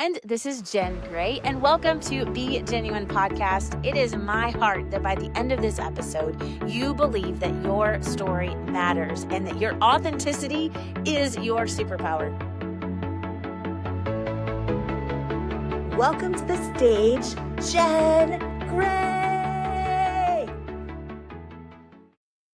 And this is Jenn Gray, and welcome to Be Jennuine Podcast. It is my heart that by the end of this episode, you believe that your story matters and that your authenticity is your superpower. Welcome to the stage, Jenn Gray.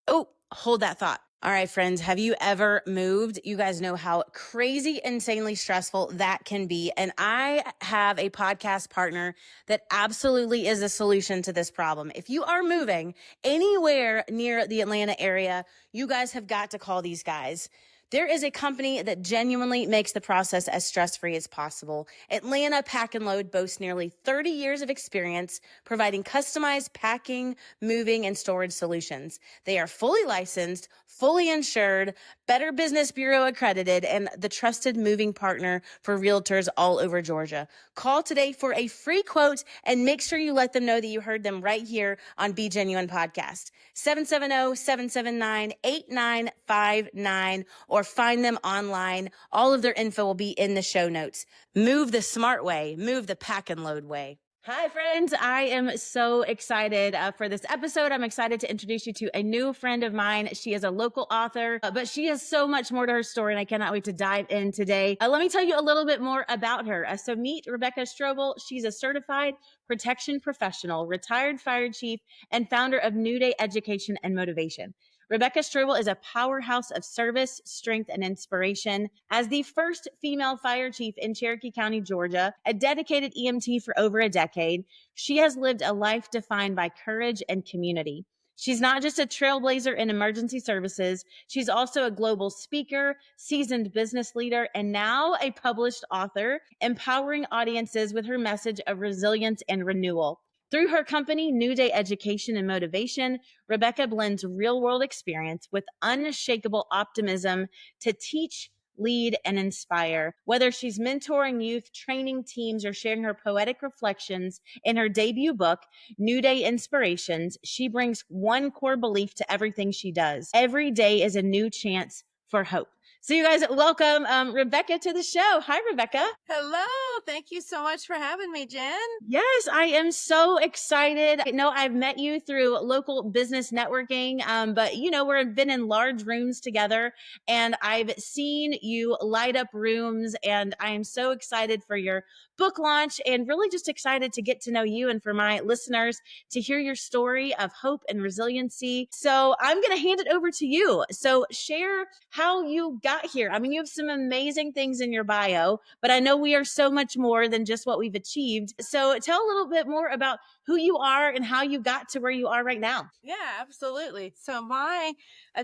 Oh, hold that thought. All right, friends, have you ever moved? You guys know how crazy, insanely stressful that can be. And I have a podcast partner that absolutely is a solution to this problem. If you are moving anywhere near the Atlanta area, you guys have got to call these guys. There is a company that genuinely makes the process as stress-free as possible. Atlanta Pack and Load boasts nearly 30 years of experience providing customized packing, moving, and storage solutions. They are fully licensed, fully insured, Better Business Bureau accredited, and the trusted moving partner for realtors all over Georgia. Call today for a free quote and make sure you let them know that you heard them right here on Be Jennuine Podcast. 770-779-8959 or find them online. All of their info will be in the show notes. Move the smart way. Move the pack and load way. Hi, friends. I am so excited for this episode. I'm excited to introduce you to a new friend of mine. She is a local author, but she has so much more to her story, and I cannot wait to dive in today. Let me tell you a little bit more about her. So meet Rebecca Strobl. She's a certified protection professional, retired fire chief, and founder of New Day Education and Motivation. Rebecca Strobl is a powerhouse of service, strength, and inspiration. As the first female fire chief in Cherokee County, Georgia, a dedicated EMT for over a decade, she has lived a life defined by courage and community. She's not just a trailblazer in emergency services. She's also a global speaker, seasoned business leader, and now a published author, empowering audiences with her message of resilience and renewal. Through her company, New Day Education and Motivation, Rebecca blends real-world experience with unshakable optimism to teach, lead, and inspire. Whether she's mentoring youth, training teams, or sharing her poetic reflections in her debut book, New Day Inspirations, she brings one core belief to everything she does. Every day is a new chance for hope. So you guys, welcome Rebecca to the show. Hi, Rebecca. Hello. Thank you so much for having me, Jenn. Yes, I am so excited. I know I've met you through local business networking, but we've been in large rooms together and I've seen you light up rooms, and I am so excited for your book launch and really just excited to get to know you and for my listeners to hear your story of hope and resiliency. So I'm going to hand it over to you. So share how you got here. I mean, you have some amazing things in your bio, but I know we are so much more than just what we've achieved. So tell a little bit more about who you are and how you got to where you are right now. Yeah, absolutely. So my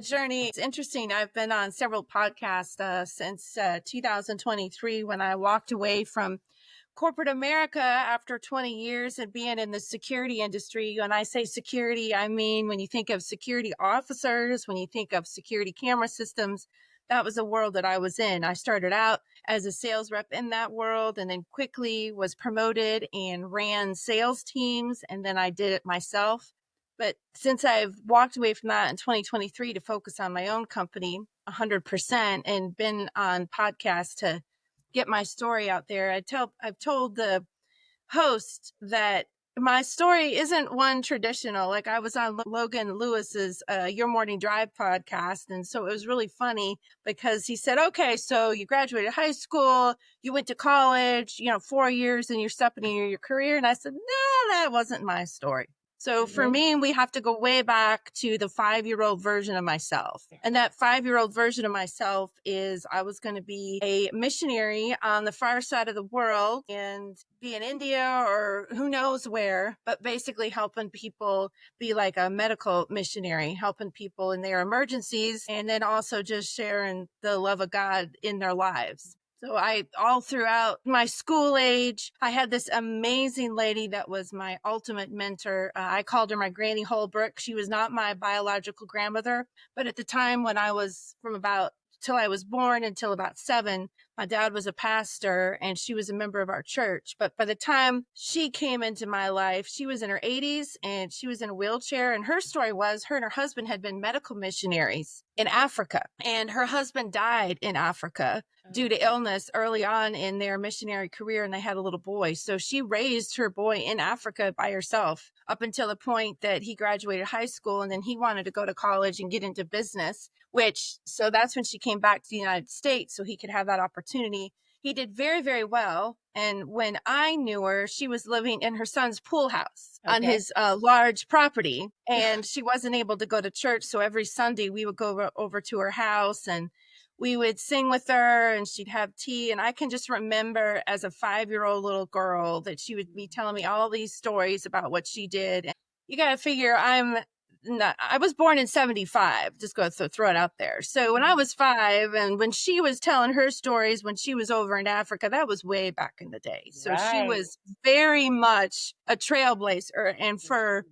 journey is interesting. I've been on several podcasts since 2023 when I walked away from corporate America after 20 years and being in the security industry. When I say security, I mean when you think of security officers, when you think of security camera systems, that was the world that I was in. I started out as a sales rep in that world and then quickly was promoted and ran sales teams. And then I did it myself. But since I've walked away from that in 2023 to focus on my own company 100% and been on podcasts to get my story out there, I've told the host that my story isn't one traditional. Like I was on Logan Lewis's Your Morning Drive podcast. And so it was really funny because he said, okay, so you graduated high school, you went to college, 4 years and you're stepping in your career. And I said, no, that wasn't my story. So for me, we have to go way back to the 5-year-old version of myself. And that 5-year-old version of myself is I was going to be a missionary on the far side of the world and be in India or who knows where, but basically helping people be like a medical missionary, helping people in their emergencies, and then also just sharing the love of God in their lives. So all throughout my school age, I had this amazing lady that was my ultimate mentor. I called her my Granny Holbrook. She was not my biological grandmother, but at the time when I was till I was born until about 7, My dad was a pastor and she was a member of our church. But by the time she came into my life, she was in her 80s and she was in a wheelchair. And her story was her and her husband had been medical missionaries in Africa. And her husband died in Africa due to illness early on in their missionary career. And they had a little boy. So she raised her boy in Africa by herself up until the point that he graduated high school. And then he wanted to go to college and get into business, so that's when she came back to the United States so he could have that opportunity. He did very, very well. And when I knew her, she was living in her son's pool house on his large property. And she wasn't able to go to church. So every Sunday we would go over to her house and we would sing with her and she'd have tea. And I can just remember as a 5-year-old little girl that she would be telling me all these stories about what she did. And you got to figure I was born in 75, just go throw it out there. So when I was 5 and when she was telling her stories, when she was over in Africa, that was way back in the day. So she was very much a trailblazer. And for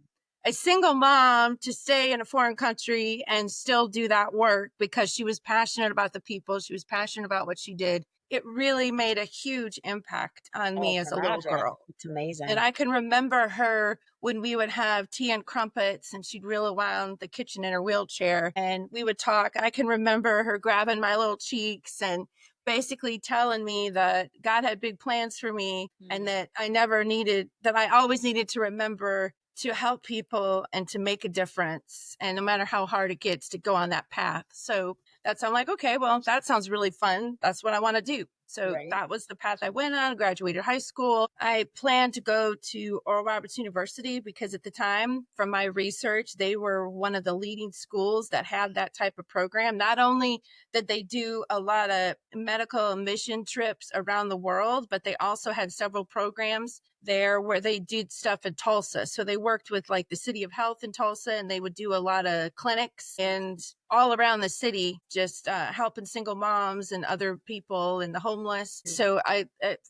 a single mom to stay in a foreign country and still do that work because she was passionate about the people, she was passionate about what she did, it really made a huge impact on me as a little girl. It's amazing. And I can remember her when we would have tea and crumpets and she'd reel around the kitchen in her wheelchair and we would talk. I can remember her grabbing my little cheeks and basically telling me that God had big plans for me and that I always needed to remember to help people and to make a difference. And no matter how hard it gets, to go on that path. So I'm like, okay, well, that sounds really fun. That's what I want to do. So that was the path I went on, graduated high school. I planned to go to Oral Roberts University because at the time, from my research, they were one of the leading schools that had that type of program. Not only did they do a lot of medical mission trips around the world, but they also had several programs there where they did stuff in Tulsa. So they worked with like the City of Health in Tulsa and they would do a lot of clinics and all around the city, just helping single moms and other people and the homeless. So I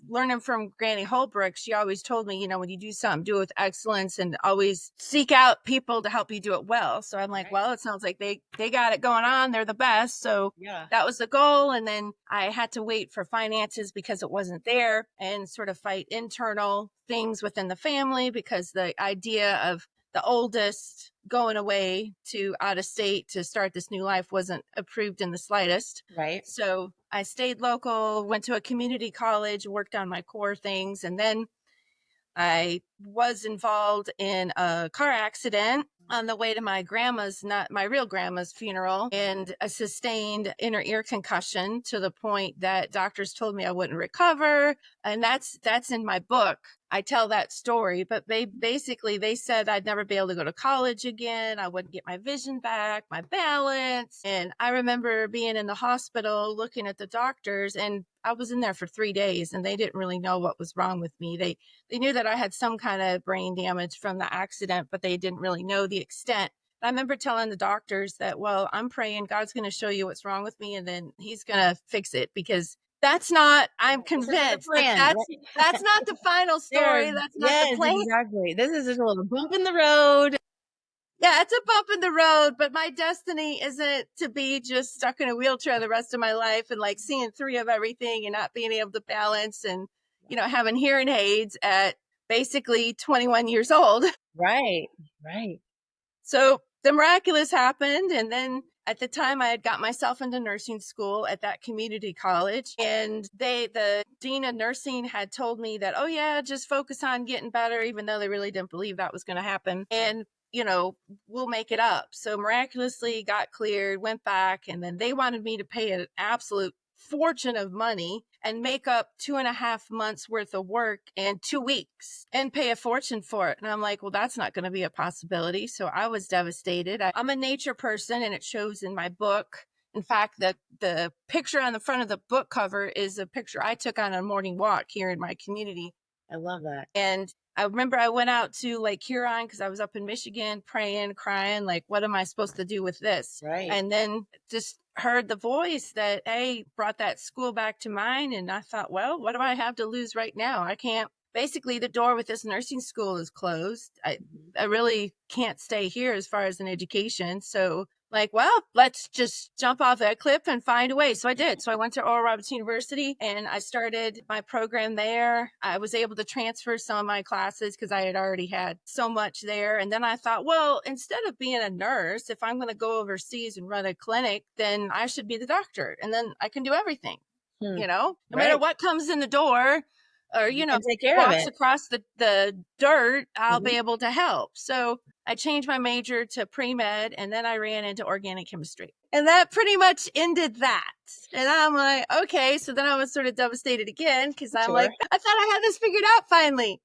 learning from Granny Holbrook, she always told me, when you do something, do it with excellence and always seek out people to help you do it well. So I'm like, well, it sounds like they got it going on. They're the best. So that was the goal. And then I had to wait for finances because it wasn't there and sort of fight internal things within the family because the idea of the oldest going away to out of state to start this new life wasn't approved in the slightest. Right. So I stayed local, went to a community college, worked on my core things. And then I was involved in a car accident on the way to my grandma's, not my real grandma's funeral, and a sustained inner ear concussion to the point that doctors told me I wouldn't recover. And that's in my book. I tell that story, but they said I'd never be able to go to college again. I wouldn't get my vision back, my balance. And I remember being in the hospital looking at the doctors, and I was in there for 3 days and they didn't really know what was wrong with me. They knew that I had some kind of brain damage from the accident, but they didn't really know the extent. I remember telling the doctors that, well, I'm praying God's going to show you what's wrong with me and then he's going to fix it because I'm convinced that's not the final story. That's not the plan. Exactly. This is just a little bump in the road. Yeah, it's a bump in the road, but my destiny isn't to be just stuck in a wheelchair the rest of my life and like seeing 3 of everything and not being able to balance and, having hearing aids at basically 21 years old. Right. So the miraculous happened. And then at the time I had got myself into nursing school at that community college, and the dean of nursing had told me that, oh yeah, just focus on getting better, even though they really didn't believe that was going to happen. And we'll make it up. So miraculously got cleared, went back, and then they wanted me to pay an absolute fortune of money and make up 2.5 months worth of work in 2 weeks and pay a fortune for it. And I'm like, well, that's not going to be a possibility. So I was devastated. I'm a nature person and it shows in my book. In fact, the picture on the front of the book cover is a picture I took on a morning walk here in my community. I love that. And I remember I went out to Lake Huron because I was up in Michigan praying, crying, like, what am I supposed to do with this? Right. And then just heard the voice that, brought that school back to mind. And I thought, well, what do I have to lose right now? I can't basically the door with this nursing school is closed. I really can't stay here as far as an education. So like, well, let's just jump off that cliff and find a way. So I did. So I went to Oral Roberts University and I started my program there. I was able to transfer some of my classes because I had already had so much there. And then I thought, well, instead of being a nurse, if I'm going to go overseas and run a clinic, then I should be the doctor. And then I can do everything, no matter what comes in the door or, take care of walks it. across the dirt, I'll be able to help. So I changed my major to pre-med and then I ran into organic chemistry. And that pretty much ended that. And I'm like, okay. So then I was sort of devastated again because I'm like, I thought I had this figured out finally.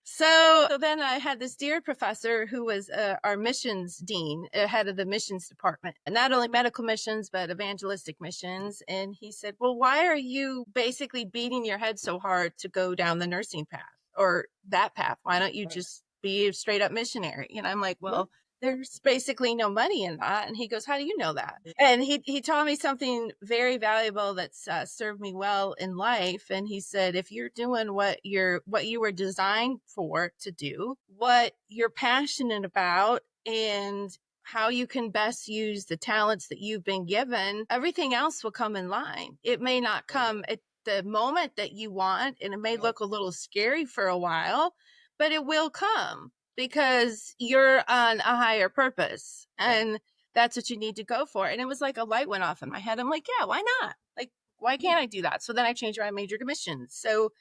So then I had this dear professor who was our missions dean, head of the missions department, and not only medical missions, but evangelistic missions. And he said, well, why are you basically beating your head so hard to go down the nursing path or that path? Why don't you just be a straight up missionary? And I'm like, well, there's basically no money in that. And he goes, how do you know that? And he taught me something very valuable that's served me well in life. And he said, if you're doing what you were designed for to do, what you're passionate about, and how you can best use the talents that you've been given, everything else will come in line. It may not come at the moment that you want, and it may look a little scary for a while, but it will come. Because you're on a higher purpose and that's what you need to go for. And it was like a light went off in my head. I'm like, yeah, why not? Like, why can't I do that? So then I changed my major to missions. So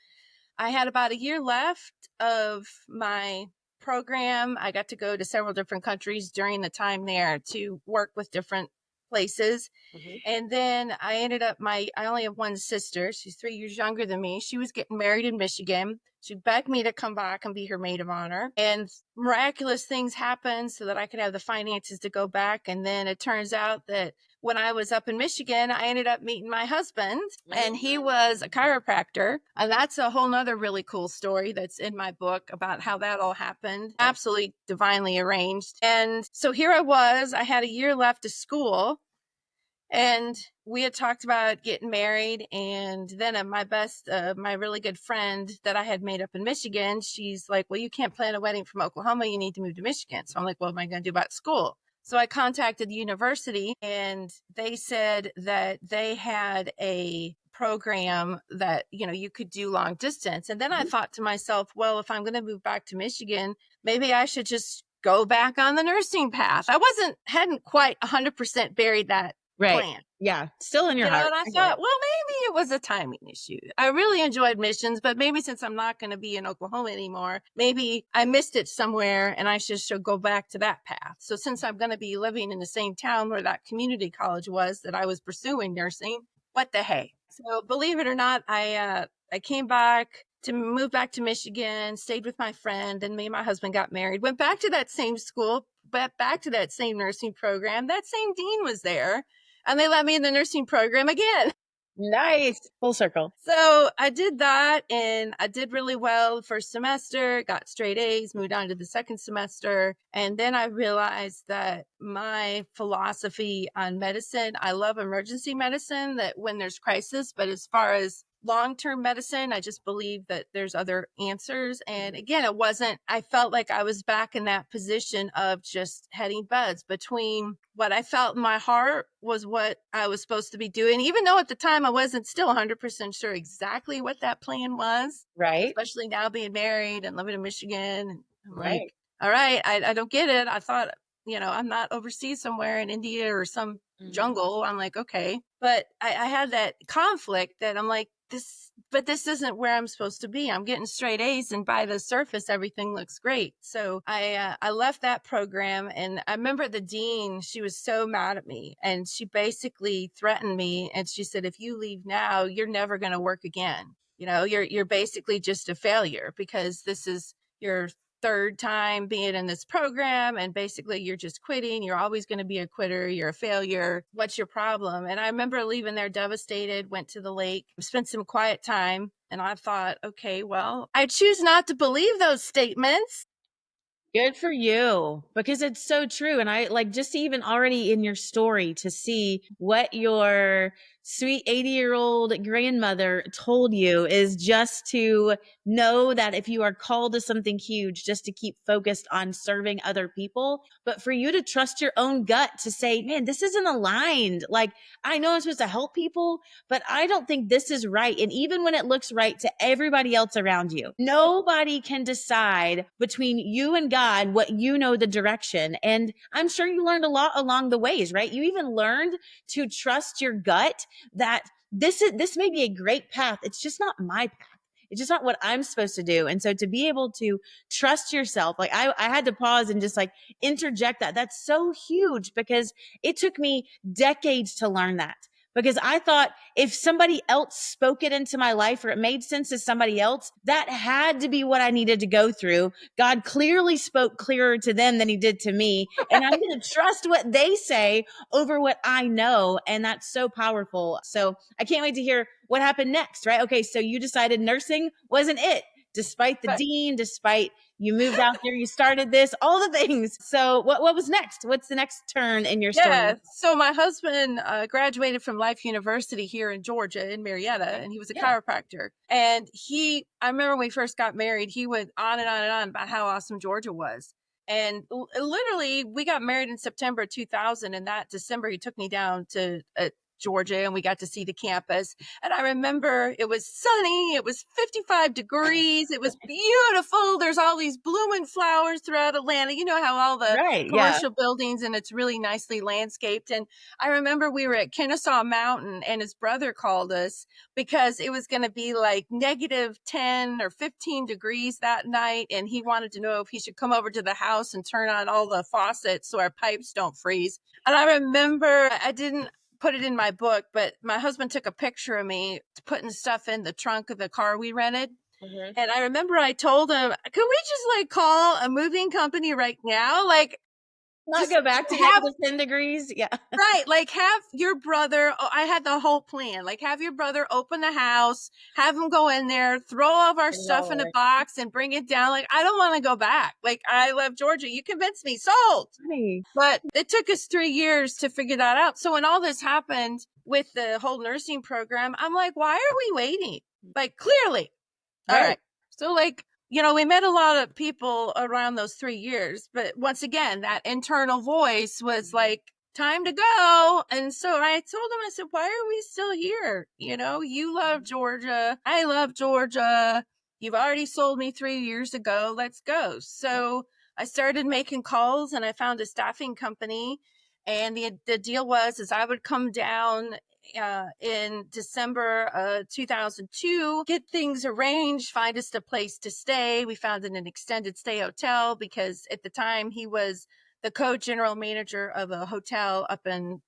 I had about a year left of my program. I got to go to several different countries during the time there to work with different places. And then I ended up, I only have one sister. She's 3 years younger than me. She was getting married in Michigan. She begged me to come back and be her maid of honor. And miraculous things happened so that I could have the finances to go back. And then it turns out that when I was up in Michigan, I ended up meeting my husband, and he was a chiropractor. And that's a whole nother really cool story that's in my book about how that all happened. Absolutely divinely arranged. And so here I was, I had a year left of school. And we had talked about getting married. And then my really good friend that I had made up in Michigan, she's like, well, you can't plan a wedding from Oklahoma. You need to move to Michigan. So I'm like, what am I going to do about school? So I contacted the university and they said that they had a program that, you could do long distance. And then I thought to myself, well, if I'm going to move back to Michigan, maybe I should just go back on the nursing path. I hadn't quite 100% buried that plan. Yeah. Still in your heart. And I thought, well, maybe it was a timing issue. I really enjoyed missions, but maybe since I'm not going to be in Oklahoma anymore, maybe I missed it somewhere and I should go back to that path. So since I'm going to be living in the same town where that community college was that I was pursuing nursing, what the hey? So believe it or not, I came back to move back to Michigan, stayed with my friend, and me and my husband got married, went back to that same school, but back to that same nursing program. That same dean was there. And they let me in the nursing program again. Nice. Full circle. So I did that and I did really well the first semester, got straight A's, moved on to the second semester. And then I realized that my philosophy on medicine, I love emergency medicine, that when there's crisis, but as far as long-term medicine, I just believe that there's other answers. And again, I felt like I was back in that position of just heading butts between what I felt in my heart was what I was supposed to be doing, even though at the time I wasn't still 100% sure exactly what that plan was. Right. Especially now being married and living in Michigan. And I'm like, all right, I don't get it. I thought, I'm not overseas somewhere in India or some jungle. I'm like, okay. But I had that conflict that I'm like, this isn't where I'm supposed to be. I'm getting straight A's and by the surface, everything looks great. So I left that program, and I remember the dean, she was so mad at me and she basically threatened me. And she said, if you leave now, you're never going to work again. You're basically just a failure because this is your third time being in this program and basically you're just quitting. You're always going to be a quitter. You're a failure. What's your problem? And I remember leaving there devastated, went to the lake, spent some quiet time. And I thought, okay, well, I choose not to believe those statements. Good for you, because it's so true. And I like just even already in your story to see what your sweet 80-year-old grandmother told you is just to know that if you are called to something huge, just to keep focused on serving other people, but for you to trust your own gut to say, man, this isn't aligned. Like, I know I'm supposed to help people, but I don't think this is right. And even when it looks right to everybody else around you, nobody can decide between you and God what you know the direction. And I'm sure you learned a lot along the ways, right? You even learned to trust your gut that this may be a great path. It's just not my path. It's just not what I'm supposed to do. And so to be able to trust yourself, like I had to pause and just like interject that. That's so huge because it took me decades to learn that. Because I thought if somebody else spoke it into my life or it made sense to somebody else, that had to be what I needed to go through. God clearly spoke clearer to them than he did to me. And I'm going to trust what they say over what I know. And that's so powerful. So I can't wait to hear what happened next, right? Okay, so you decided nursing wasn't it, despite the dean, despite you moved out there, you started this, all the things. So what was next? What's the next turn in your story? Yeah. So my husband graduated from Life University here in Georgia in Marietta, and he was a chiropractor. And I remember when we first got married, he went on and on and on about how awesome Georgia was. And literally, we got married in September 2000, and that December, he took me down to Georgia, and we got to see the campus. And I remember it was sunny. It was 55 degrees. It was beautiful. There's all these blooming flowers throughout Atlanta. You know how all the commercial buildings, and it's really nicely landscaped. And I remember we were at Kennesaw Mountain, and his brother called us because it was going to be like negative 10 or 15 degrees that night. And he wanted to know if he should come over to the house and turn on all the faucets so our pipes don't freeze. And I remember I didn't put it in my book, but my husband took a picture of me putting stuff in the trunk of the car we rented. Mm-hmm. And I remember I told him, could we just like call a moving company right now? Like, not go back to negative 10 degrees. Yeah. Right. Like have your brother, I had the whole plan, like have your brother open the house, have him go in there, throw all of our stuff in a box and bring it down. Like, I don't want to go back. Like, I love Georgia. You convinced me. Sold. Funny. But it took us 3 years to figure that out. So when all this happened with the whole nursing program, I'm like, why are we waiting? Like, clearly. All right. So like, you know, we met a lot of people around those 3 years, but once again, that internal voice was like, time to go. And so I told him, I said, why are we still here? You know, you love Georgia. I love Georgia. You've already sold me 3 years ago. Let's go. So I started making calls and I found a staffing company. And the deal was, is I would come down in December 2002, get things arranged, find us a place to stay. We found an extended stay hotel because at the time he was the co-general manager of a hotel up in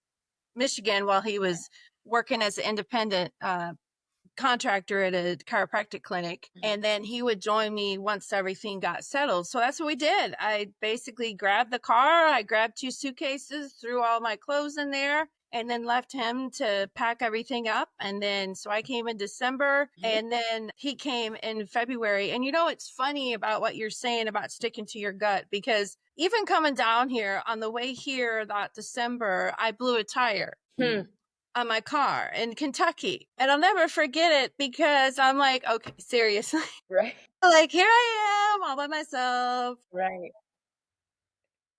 Michigan while he was working as an independent contractor at a chiropractic clinic. And then he would join me once everything got settled. So that's what we did. I basically grabbed the car. I grabbed 2 suitcases, threw all my clothes in there, and then left him to pack everything up. And then, so I came in December and then he came in February. And you know, it's funny about what you're saying about sticking to your gut, because even coming down here on the way here that December, I blew a tire on my car in Kentucky. And I'll never forget it because I'm like, okay, seriously. Right. Like, here I am all by myself. Right.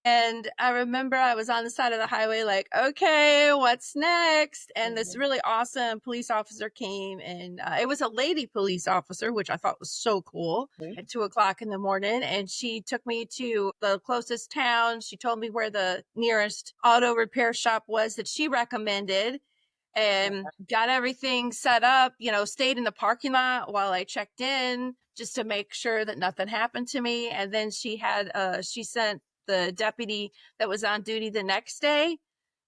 And I remember I was on the side of the highway, like, okay, what's next? And this really awesome police officer came, and it was a lady police officer, which I thought was so cool, at 2:00 in the morning. And she took me to the closest town. She told me where the nearest auto repair shop was that she recommended, and got everything set up, you know, stayed in the parking lot while I checked in just to make sure that nothing happened to me. And then she sent the deputy that was on duty the next day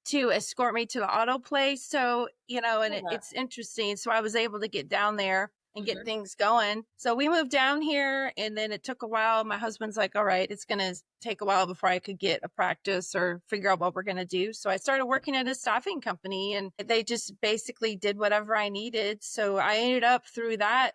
to escort me to the auto place. So, you know, and it's interesting. So I was able to get down there and get things going. So we moved down here, and then it took a while. My husband's like, all right, it's going to take a while before I could get a practice or figure out what we're going to do. So I started working at a staffing company, and they just basically did whatever I needed. So I ended up through that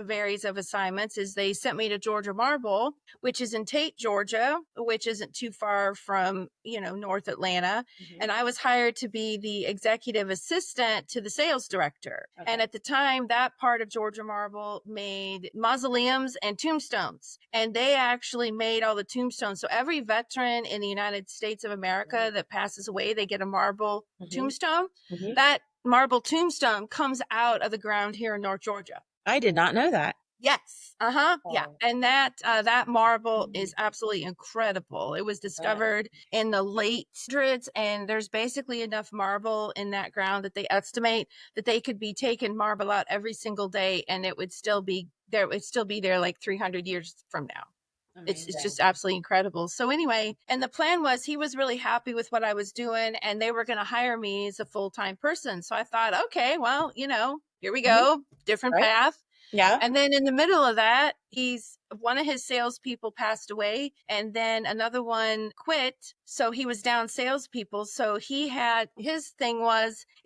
varies of assignments is they sent me to Georgia Marble, which is in Tate, Georgia, which isn't too far from, North Atlanta. And I was hired to be the executive assistant to the sales director. Okay. And at the time, that part of Georgia Marble made mausoleums and tombstones. And they actually made all the tombstones. So every veteran in the United States of America that passes away, they get a marble tombstone. That marble tombstone comes out of the ground here in North Georgia. I did not know that. Yes. Yeah. And that marble is absolutely incredible. It was discovered in the late hundreds, and there's basically enough marble in that ground that they estimate that they could be taking marble out every single day, and it would still be there. It would still be there like 300 years from now. It's just absolutely incredible. So anyway, and the plan was he was really happy with what I was doing, and they were going to hire me as a full-time person. So I thought, okay, well, here we go, different path. Yeah. And then in the middle of that, one of his salespeople passed away, and then another one quit. So he was down salespeople. So his thing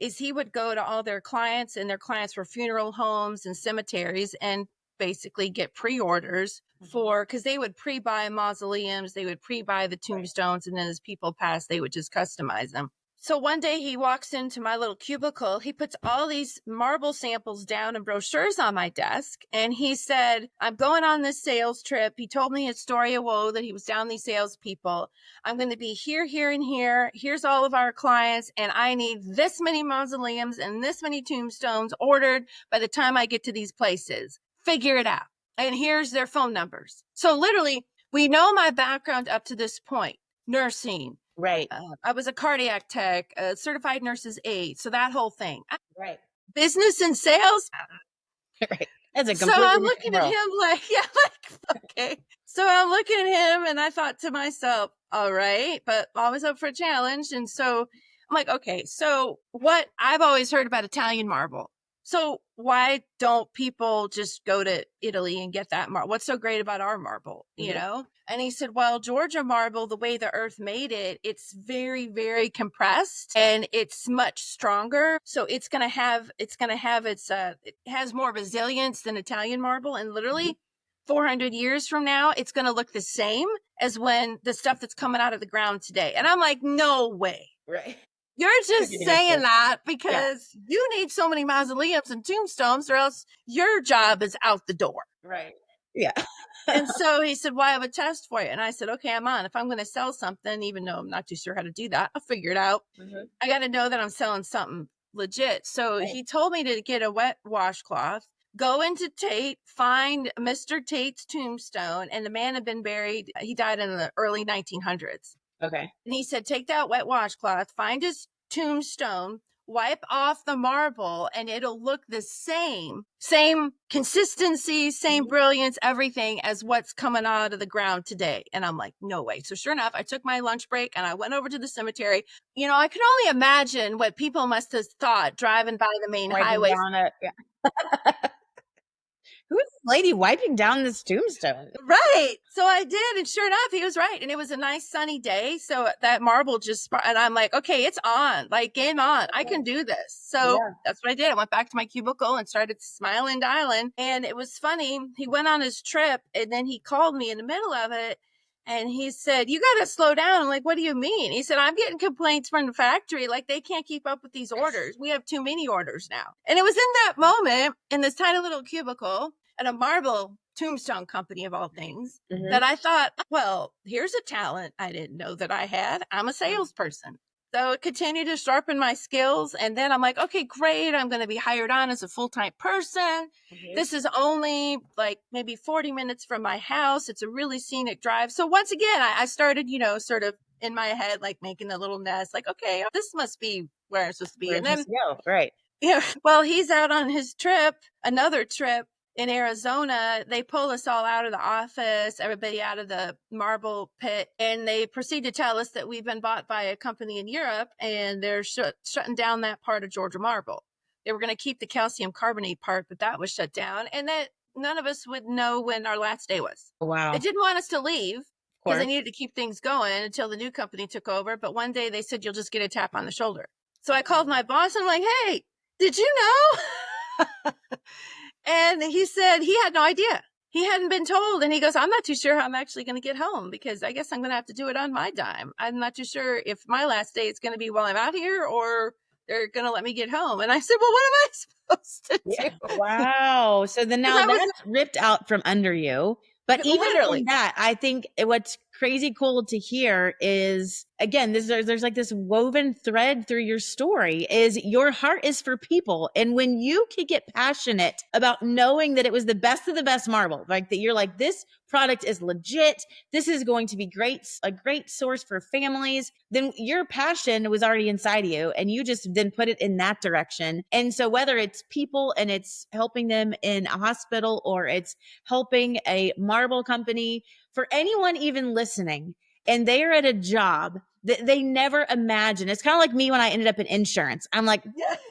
is he would go to all their clients, and their clients were funeral homes and cemeteries, and basically get pre-orders because they would pre-buy mausoleums, they would pre-buy the tombstones, and then as people pass, they would just customize them. So one day he walks into my little cubicle, he puts all these marble samples down and brochures on my desk, and he said, I'm going on this sales trip. He told me his story of woe, that he was down these salespeople. I'm going to be here, here, and here. Here's all of our clients, and I need this many mausoleums and this many tombstones ordered by the time I get to these places. Figure it out. And here's their phone numbers. So literally, we know my background up to this point. Nursing. Right. I was a cardiac tech, a certified nurse's aide. So that whole thing. Right. Business and sales. Right. That's a so I'm looking at him like, okay. So I'm looking at him, and I thought to myself, all right, but always up for a challenge. And so I'm like, okay, so what I've always heard about Italian marble. So why don't people just go to Italy and get that marble? What's so great about our marble, you know? And he said, well, Georgia marble, the way the earth made it, it's very, very compressed, and it's much stronger. So it has more resilience than Italian marble. And literally 400 years from now, it's going to look the same as when the stuff that's coming out of the ground today. And I'm like, no way. Right. You're just saying that because you need so many mausoleums and tombstones, or else your job is out the door. Right. Yeah. And so he said, well, I have a test for you. And I said, okay, I'm on. If I'm going to sell something, even though I'm not too sure how to do that, I'll figure it out. I got to know that I'm selling something legit. So he told me to get a wet washcloth, go into Tate, find Mr. Tate's tombstone. And the man had been buried. He died in the early 1900s. Okay. And he said, take that wet washcloth, find his tombstone, wipe off the marble, and it'll look the same consistency, same brilliance, everything as what's coming out of the ground today. And I'm like, no way. So sure enough, I took my lunch break and I went over to the cemetery. I could only imagine what people must have thought driving by the main highway. Who's this lady wiping down this tombstone? Right. So I did. And sure enough, he was right. And it was a nice sunny day. So that marble and I'm like, okay, it's on, like game on. I can do this. So that's what I did. I went back to my cubicle and started smiling, dialing. And it was funny. He went on his trip, and then he called me in the middle of it. And he said, you got to slow down. I'm like, what do you mean? He said, I'm getting complaints from the factory. Like, they can't keep up with these orders. We have too many orders now. And it was in that moment, in this tiny little cubicle at a marble tombstone company of all things, that I thought, well, here's a talent I didn't know that I had. I'm a salesperson. So I continued to sharpen my skills. And then I'm like, okay, great. I'm going to be hired on as a full-time person. This is only like maybe 40 minutes from my house. It's a really scenic drive. So once again, I started, sort of in my head, like making a little nest, like, okay, this must be where I'm supposed to be. And then, right. Yeah. Well, he's out on his trip, another trip in Arizona. They pull us all out of the office, everybody out of the marble pit, and they proceed to tell us that we've been bought by a company in Europe, and they're shutting down that part of Georgia Marble. They were going to keep the calcium carbonate part, but that was shut down, and that none of us would know when our last day was. Wow. They didn't want us to leave because they needed to keep things going until the new company took over, but one day they said, you'll just get a tap on the shoulder. So I called my boss, and I'm like, hey, did you know? And he said he had no idea. He hadn't been told. And he goes, I'm not too sure how I'm actually going to get home because I guess I'm going to have to do it on my dime. I'm not too sure if my last day is going to be while I'm out here or they're going to let me get home. And I said, well, what am I supposed to do? Wow. So then now that's ripped out from under you. But even literally in that, I think what's crazy cool to hear is, again, there's like this woven thread through your story is your heart is for people. And when you can get passionate about knowing that it was the best of the best marble, like that you're like, this product is legit, this is going to be a great source for families, then your passion was already inside of you and you just then put it in that direction. And so whether it's people and it's helping them in a hospital or it's helping a marble company, for anyone even listening and they are at a job that they never imagined. It's kind of like me when I ended up in insurance. I'm like,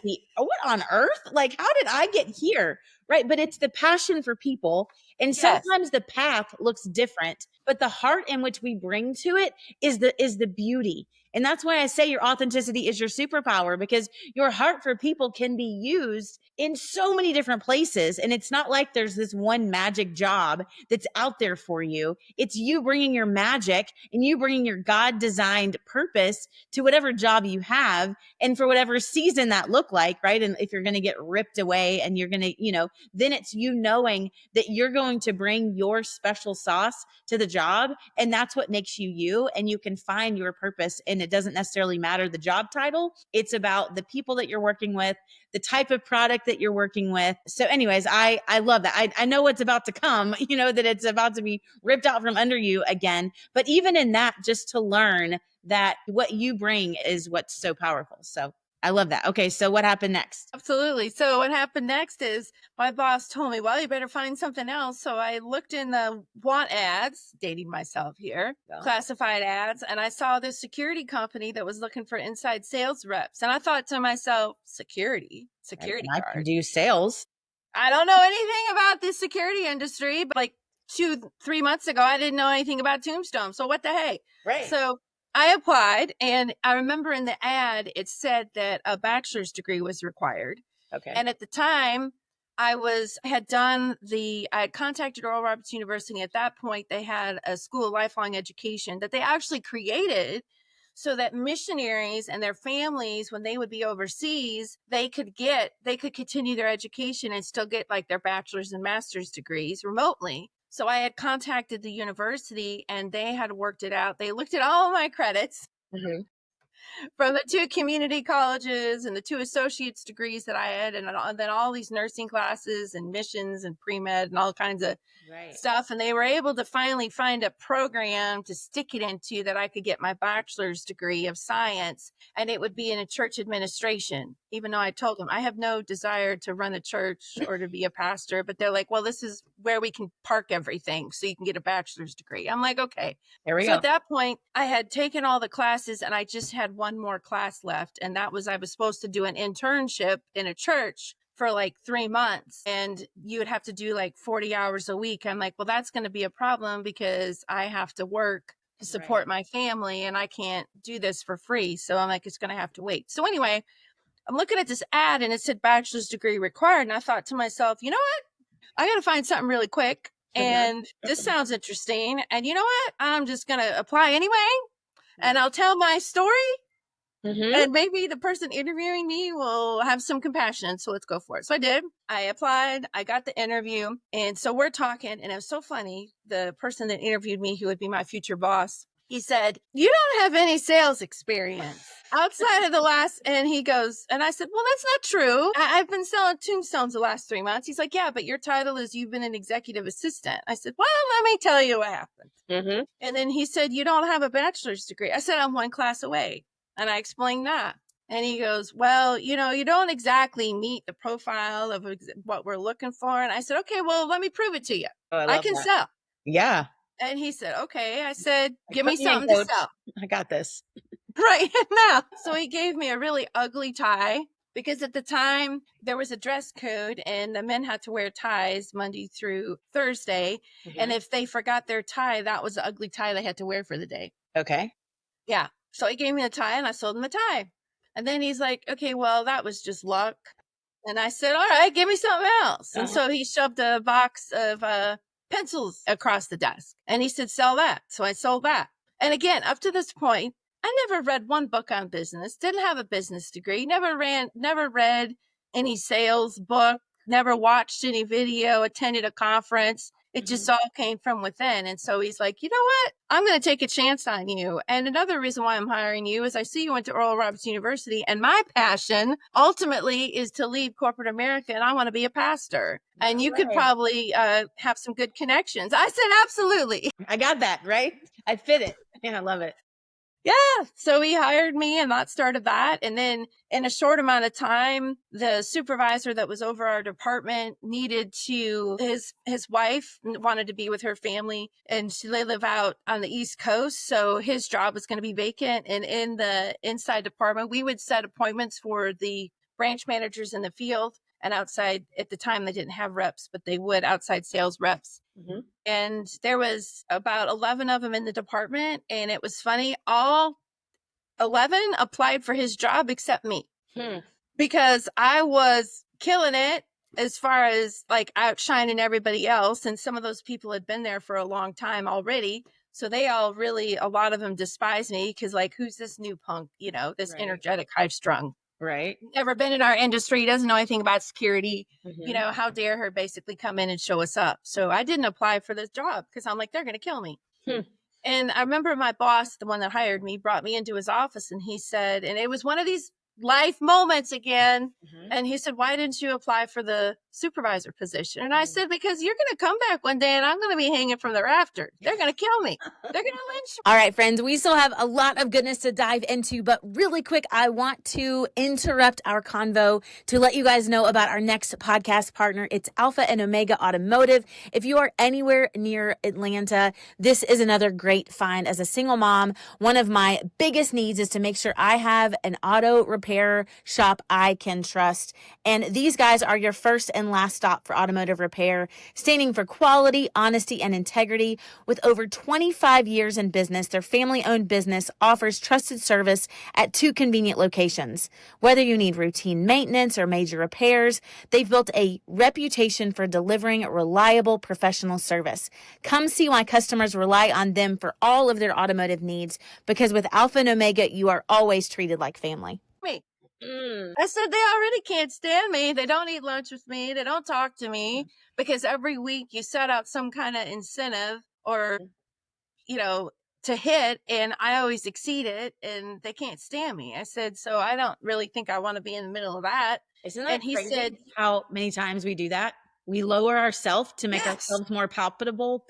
what on earth? Like, how did I get here? Right. But it's the passion for people. And sometimes the path looks different, but the heart in which we bring to it is the beauty. And that's why I say your authenticity is your superpower, because your heart for people can be used in so many different places. And it's not like there's this one magic job that's out there for you. It's you bringing your magic and you bringing your God designed purpose to whatever job you have and for whatever season that look like, right? And if you're going to get ripped away and you're going to, then it's you knowing that you're going to bring your special sauce to the job. And that's what makes you you. And you can find your purpose. And it doesn't necessarily matter the job title. It's about the people that you're working with, the type of product that you're working with. So anyways, I love that. I know what's about to come, that it's about to be ripped out from under you again. But even in that, just to learn that what you bring is what's so powerful. So I love that. Okay. So what happened next? Absolutely. So what happened next is my boss told me, well, you better find something else. So I looked in the want ads, dating myself here, classified ads, and I saw this security company that was looking for inside sales reps. And I thought to myself, security I guard. can do sales. I don't know anything about this security industry, but like 2-3 months ago, I didn't know anything about Tombstone. So what the heck? Right. So I applied, and I remember in the ad, it said that a bachelor's degree was required. Okay. And at the time, I had contacted Oral Roberts University. At that point, they had a school of lifelong education that they actually created so that missionaries and their families, when they would be overseas, they could continue their education and still get like their bachelor's and master's degrees remotely. So I had contacted the university and they had worked it out. They looked at all my credits from the 2 community colleges and the 2 associate's degrees that I had, and then all these nursing classes and missions and pre-med and all kinds of stuff. And they were able to finally find a program to stick it into that I could get my bachelor's degree of science, and it would be in a church administration, even though I told them I have no desire to run a church or to be a pastor. But they're like, well, this is where we can park everything so you can get a bachelor's degree. I'm like, okay. There we go. So at that point, I had taken all the classes and I just had one more class left. And that was, I was supposed to do an internship in a church for like 3 months, and you would have to do like 40 hours a week. I'm like, well, that's going to be a problem because I have to work to support my family and I can't do this for free. So I'm like, it's going to have to wait. So anyway, I'm looking at this ad and it said bachelor's degree required. And I thought to myself, you know what? I got to find something really quick. And this sounds interesting. And you know what? I'm just going to apply anyway. And I'll tell my story. And maybe the person interviewing me will have some compassion. So let's go for it. So I did. I applied. I got the interview. And so we're talking. And it was so funny. The person that interviewed me, who would be my future boss, he said, you don't have any sales experience outside of the last. And he goes, and I said, well, that's not true. I've been selling tombstones the last 3 months. He's like, yeah, but your title is you've been an executive assistant. I said, well, let me tell you what happened. And then he said, you don't have a bachelor's degree. I said, I'm 1 class away. And I explained that. And he goes, well, you don't exactly meet the profile of what we're looking for. And I said, okay, well, let me prove it to you. I can sell. Yeah. And he said, okay. I said, give me something to sell. I got this. Right now. So he gave me a really ugly tie, because at the time there was a dress code and the men had to wear ties Monday through Thursday. And if they forgot their tie, that was the ugly tie they had to wear for the day. Okay. Yeah. So he gave me a tie and I sold him the tie. And then he's like, okay, well, that was just luck. And I said, all right, give me something else. And so he shoved a box of pencils across the desk and he said, sell that. So I sold that. And again, up to this point, I never read one book on business, didn't have a business degree, never read any sales book, never watched any video, attended a conference. It just all came from within. And so he's like, you know what? I'm going to take a chance on you. And another reason why I'm hiring you is I see you went to Oral Roberts University. And my passion ultimately is to leave corporate America. And I want to be a pastor. And you could probably have some good connections. I said, absolutely. I got that, right? I fit it. Yeah, I love it. Yeah. So he hired me and that started that. And then in a short amount of time, the supervisor that was over our department needed to, his wife wanted to be with her family and they live out on the East Coast. So his job was going to be vacant. And in the inside department, we would set appointments for the branch managers in the field and outside. At the time, they didn't have reps, but they would outside sales reps. And there was about 11 of them in the department. And it was funny. All 11 applied for his job except me because I was killing it as far as like outshining everybody else. And some of those people had been there for a long time already. So they all really, a lot of them despise me because like, who's this new punk, this energetic, high strung. Right. Never been in our industry, doesn't know anything about security. How dare her basically come in and show us up. So I didn't apply for this job because I'm like, they're going to kill me. And I remember my boss, the one that hired me, brought me into his office and he said, and it was one of these life moments again. And he said, why didn't you apply for the supervisor position? And I said, because you're going to come back one day and I'm going to be hanging from the rafters. They're going to kill me. They're going to lynch me. All right, friends, we still have a lot of goodness to dive into, but really quick, I want to interrupt our convo to let you guys know about our next podcast partner. It's Alpha and Omega Automotive. If you are anywhere near Atlanta, this is another great find. As a single mom, one of my biggest needs is to make sure I have an auto repair shop I can trust. And these guys are your first and last stop for automotive repair, standing for quality, honesty, and integrity. With over 25 years in business, their family-owned business offers trusted service at 2 convenient locations. Whether you need routine maintenance or major repairs, they've built a reputation for delivering reliable professional service. Come see why customers rely on them for all of their automotive needs, because with Alpha and Omega, you are always treated like family. I said, they already can't stand me. They don't eat lunch with me. They don't talk to me because every week you set out some kind of incentive or, to hit, and I always exceed it and they can't stand me. I said, so I don't really think I want to be in the middle of that. Isn't that and he crazy said, how many times we do that? We lower ourselves to make ourselves more palpable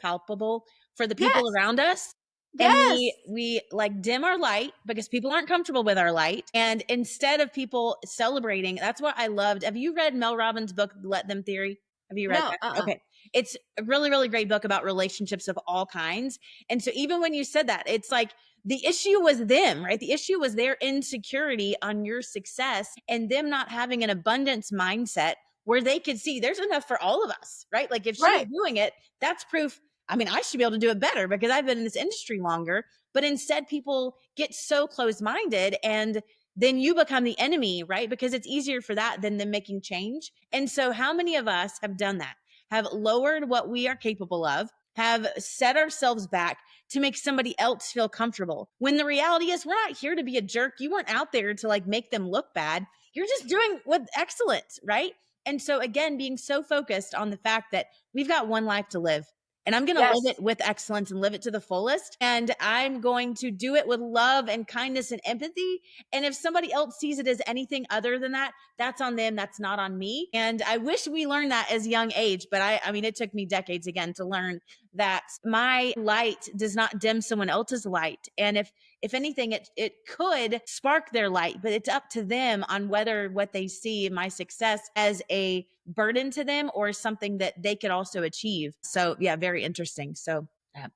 for the people around us. And we like dim our light because people aren't comfortable with our light. And instead of people celebrating, that's what I loved. Have you read Mel Robbins' book, Let Them Theory? Have you read that? Okay. It's a really, really great book about relationships of all kinds. And so even when you said that, it's like the issue was them, right? The issue was their insecurity on your success and them not having an abundance mindset where they could see there's enough for all of us, right? Like if she's doing it, that's proof. I mean, I should be able to do it better because I've been in this industry longer. But instead, people get so closed-minded and then you become the enemy, right? Because it's easier for that than them making change. And so how many of us have done that, have lowered what we are capable of, have set ourselves back to make somebody else feel comfortable? When the reality is we're not here to be a jerk. You weren't out there to like make them look bad. You're just doing with excellence, right? And so again, being so focused on the fact that we've got one life to live. And I'm going to live it with excellence and live it to the fullest. And I'm going to do it with love and kindness and empathy. And if somebody else sees it as anything other than that, that's on them. That's not on me. And I wish we learned that as a young age. But I mean, it took me decades again to learn that my light does not dim someone else's light. And if anything, it could spark their light, but it's up to them on whether what they see my success as a burden to them or something that they could also achieve. So yeah, very interesting. So yeah,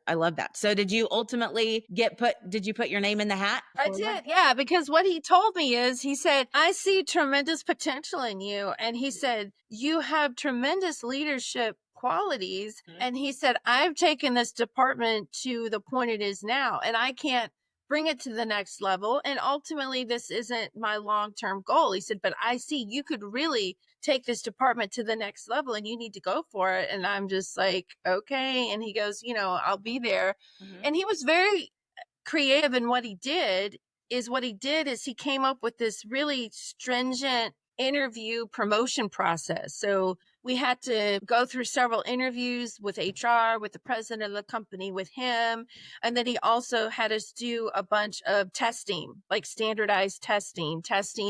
I love that. So did you ultimately did you put your name in the hat? I did. Yeah. Because what he told me is he said, I see tremendous potential in you. And he said, you have tremendous leadership qualities. And he said, I've taken this department to the point it is now, and I can't bring it to the next level. And ultimately, this isn't my long-term goal. He said, but I see you could really take this department to the next level and you need to go for it. And I'm just like, okay. And he goes, I'll be there. Mm-hmm. And he was very creative in what he did. He came up with this really stringent interview promotion process. So we had to go through several interviews with HR, with the president of the company, with him. And then he also had us do a bunch of testing, like standardized testing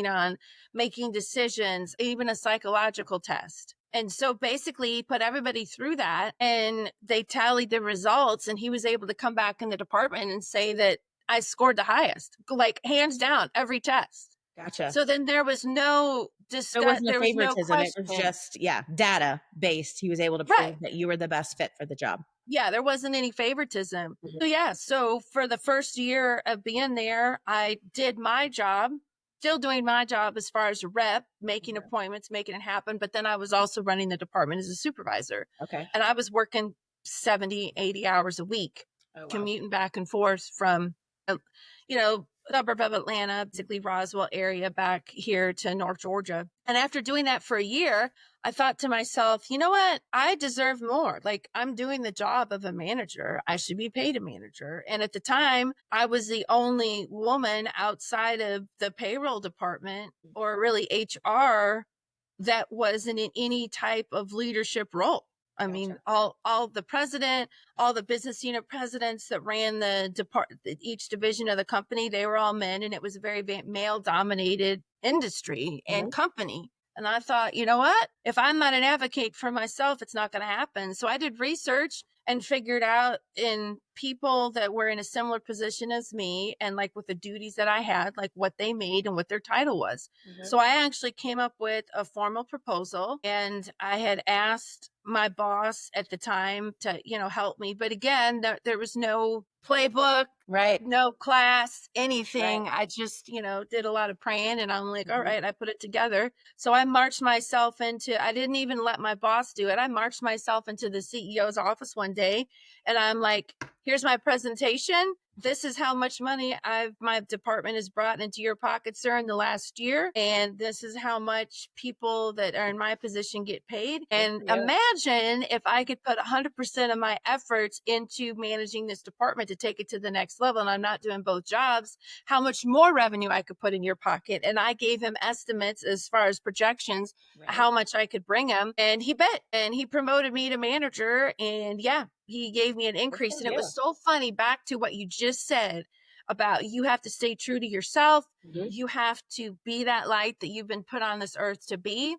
on making decisions, even a psychological test. And so basically he put everybody through that and they tallied the results, and he was able to come back in the department and say that I scored the highest, like hands down, every test. Gotcha. So then there was no There was no favoritism. It was question. just, data based. He was able to prove that you were the best fit for the job. Yeah, there wasn't any favoritism. Mm-hmm. So for the first year of being there, I did my job, still doing my job as far as a rep, making appointments, making it happen. But then I was also running the department as a supervisor. Okay. And I was working 70, 80 hours a week, commuting back and forth from, suburb of Atlanta, particularly Roswell area, back here to North Georgia. And after doing that for a year, I thought to myself, you know what? I deserve more. Like, I'm doing the job of a manager. I should be paid a manager. And at the time, I was the only woman outside of the payroll department, or really HR, that wasn't in any type of leadership role. I mean, all the president, all the business unit presidents that ran each division of the company, they were all men, and it was a very male dominated industry and company. And I thought, you know what? If I'm not an advocate for myself, it's not going to happen. So I did research and figured out in people that were in a similar position as me, and like with the duties that I had, like what they made and what their title was. So I actually came up with a formal proposal, and I had asked my boss at the time to, help me. But again, there was no playbook, right? No class, anything. Right. I just, did a lot of praying, and I'm like, all right, I put it together. So I marched myself I didn't even let my boss do it. I marched myself into the CEO's office one day, and I'm like, here's my presentation. This is how much money my department has brought into your pocket, sir, in the last year. And this is how much people that are in my position get paid. And imagine if I could put 100% of my efforts into managing this department to take it to the next level, and I'm not doing both jobs, how much more revenue I could put in your pocket. And I gave him estimates as far as projections, how much I could bring him. And he bet, and he promoted me to manager. And he gave me an increase. And it was so funny, back to what you just said about you have to stay true to yourself. You have to be that light that you've been put on this earth to be.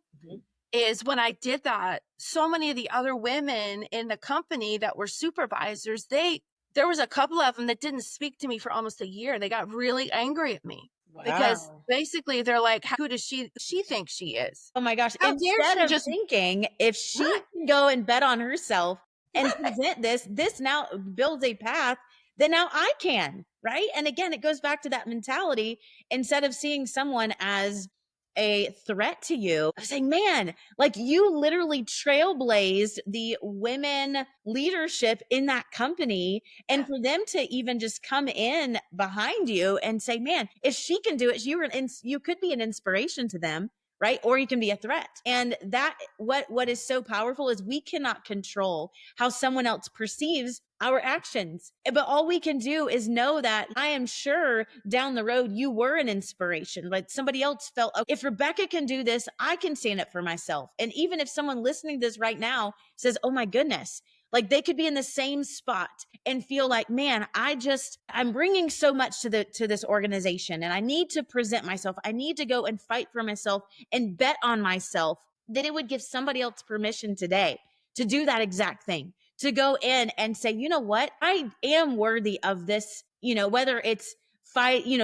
Is when I did that, so many of the other women in the company that were supervisors, there was a couple of them that didn't speak to me for almost a year. They got really angry at me. Because basically they're like, who does she think she is? Oh my gosh. How Instead of thinking if she can go and bet on herself and present this now builds a path, then now I can, right? And again, it goes back to that mentality. Instead of seeing someone as a threat to you, I'm saying, man, like you literally trailblazed the women leadership in that company. And for them to even just come in behind you and say, man, if she can do it, you could be an inspiration to them. Right? Or you can be a threat. And that what is so powerful is we cannot control how someone else perceives our actions. But all we can do is know that I am sure down the road, you were an inspiration. Like somebody else felt, oh, if Rebecca can do this, I can stand up for myself. And even if someone listening to this right now says, oh my goodness, like they could be in the same spot and feel like, man, I'm bringing so much to this organization, and I need to present myself. I need to go and fight for myself and bet on myself. That it would give somebody else permission today to do that exact thing, to go in and say, you know what, I am worthy of this, whether it's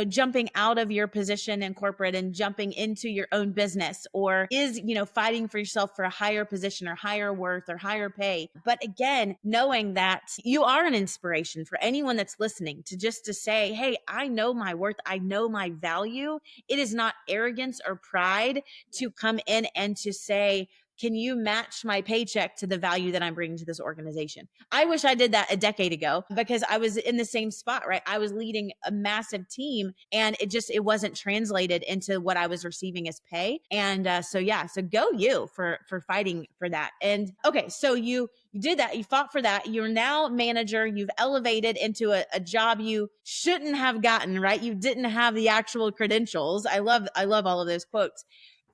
jumping out of your position in corporate and jumping into your own business, or is, fighting for yourself for a higher position or higher worth or higher pay. But again, knowing that you are an inspiration for anyone that's listening to say, hey, I know my worth. I know my value. It is not arrogance or pride to come in and to say, can you match my paycheck to the value that I'm bringing to this organization? I wish I did that a decade ago because I was in the same spot, right? I was leading a massive team and it wasn't translated into what I was receiving as pay. And so go you for fighting for that. And okay, so you did that. You fought for that. You're now manager. You've elevated into a job you shouldn't have gotten, right? You didn't have the actual credentials. I love all of those quotes.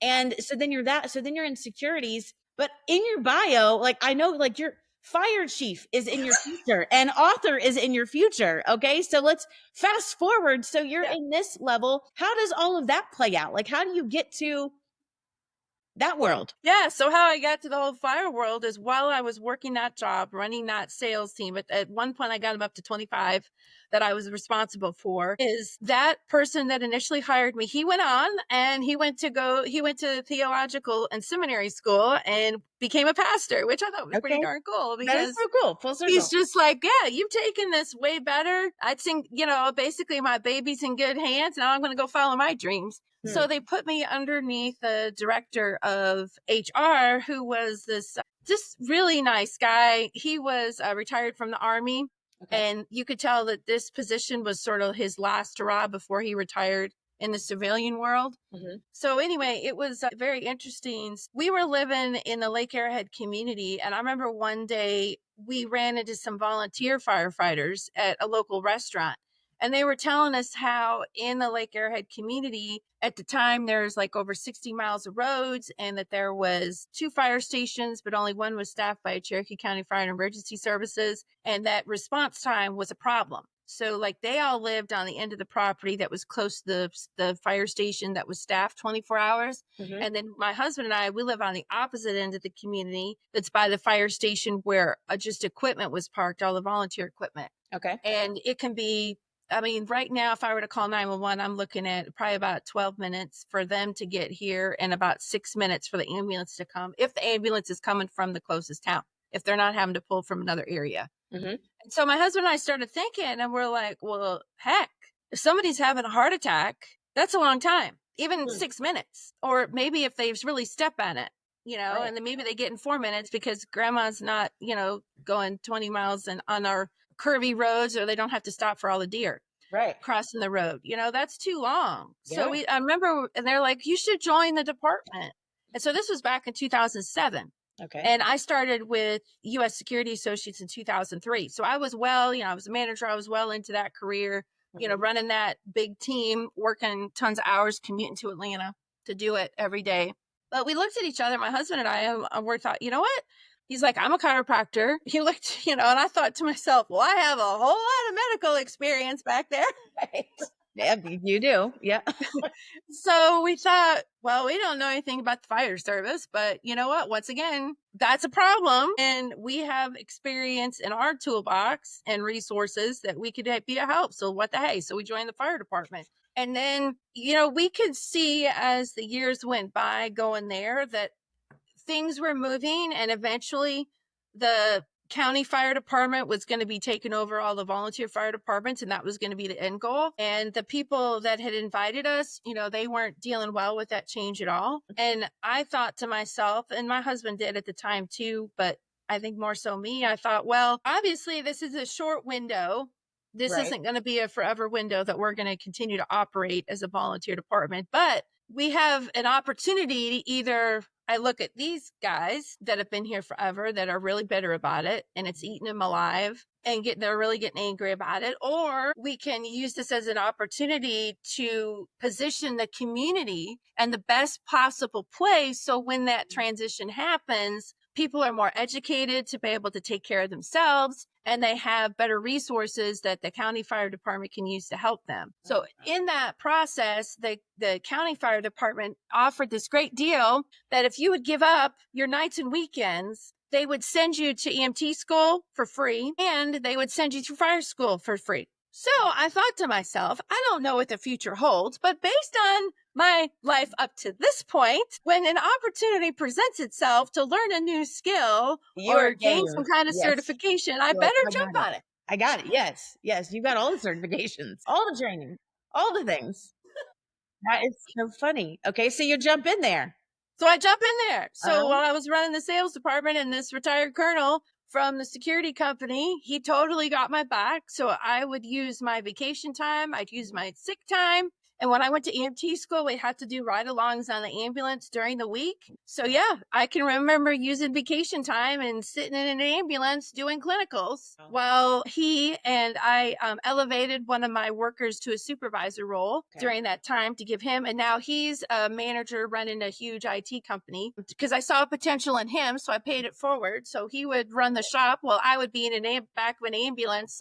And so then you're in securities, but in your bio, like I know, like your fire chief is in your future and author is in your future. Okay. So let's fast forward. So you're in this level. How does all of that play out? Like, how do you get to that world? Yeah. So how I got to the whole fire world is while I was working that job, running that sales team, at one point I got them up to 25 that I was responsible for, is that person that initially hired me. He went on and he went to theological and seminary school and became a pastor, which I thought was pretty darn cool That is because so cool. Full circle. he's just like, yeah, you've taken this way better. I think, basically my baby's in good hands. Now I'm going to go follow my dreams. So they put me underneath the director of HR, who was this just really nice guy. He was retired from the Army. Okay. And you could tell that this position was sort of his last hurrah before he retired in the civilian world. Mm-hmm. So anyway, it was very interesting. We were living in the Lake Arrowhead community. And I remember one day we ran into some volunteer firefighters at a local restaurant. And they were telling us how in the Lake Arrowhead community at the time, there's like over 60 miles of roads and that there was 2 fire stations, but only one was staffed by Cherokee County Fire and Emergency Services. And that response time was a problem. So like they all lived on the end of the property that was close to the fire station that was staffed 24 hours. Mm-hmm. And then my husband and I, we live on the opposite end of the community that's by the fire station where just equipment was parked, all the volunteer equipment. Okay. And it can be, right now, if I were to call 911, I'm looking at probably about 12 minutes for them to get here and about 6 minutes for the ambulance to come, if the ambulance is coming from the closest town, if they're not having to pull from another area. Mm-hmm. And so my husband and I started thinking, and we're like, well, heck, if somebody's having a heart attack, that's a long time, even 6 minutes. Or maybe if they really step on it, right. And then maybe they get in 4 minutes because grandma's not, going 20 miles on our curvy roads, or they don't have to stop for all the deer crossing the road. That's too long. Yeah. So I remember, and they're like, you should join the department. And so this was back in 2007. Okay. And I started with U.S. Security Associates in 2003. So I was I was a manager. I was well into that career, running that big team, working tons of hours, commuting to Atlanta to do it every day. But we looked at each other, my husband and I, and we thought, you know what? He's like, I'm a chiropractor. He looked, and I thought to myself, well, I have a whole lot of medical experience back there. Right. Yeah, you do. Yeah. So we thought, well, we don't know anything about the fire service, but you know what? Once again, that's a problem. And we have experience in our toolbox and resources that we could be a help. So what the hey? So we joined the fire department. And then, we could see as the years went by going there that things were moving, and eventually the county fire department was going to be taking over all the volunteer fire departments, and that was going to be the end goal. And the people that had invited us, they weren't dealing well with that change at all. And I thought to myself, and my husband did at the time too, but I think more so me, I thought, well, obviously this is a short window. This isn't going to be a forever window that we're going to continue to operate as a volunteer department, but we have an opportunity to either I look at these guys that have been here forever that are really bitter about it and it's eating them alive and they're really getting angry about it. Or we can use this as an opportunity to position the community in the best possible place. So when that transition happens, people are more educated to be able to take care of themselves, and they have better resources that the county fire department can use to help them. So in that process, the county fire department offered this great deal that if you would give up your nights and weekends, they would send you to EMT school for free, and they would send you to fire school for free. So I thought to myself, I don't know what the future holds, but based on my life up to this point, when an opportunity presents itself to learn a new skill or gain some kind of certification, I better jump on it. I got it. Yes. You got all the certifications, all the training, all the things. That is so funny. Okay. So you jump in there. So I jump in there. So while I was running the sales department, and this retired colonel from the security company, he totally got my back. So I would use my vacation time. I'd use my sick time. And when I went to EMT school, we had to do ride-alongs on the ambulance during the week. So yeah, I can remember using vacation time and sitting in an ambulance doing clinicals while he and I elevated one of my workers to a supervisor role during that time to give him. And now he's a manager running a huge IT company because I saw potential in him. So I paid it forward. So he would run the shop while I would be in back of an ambulance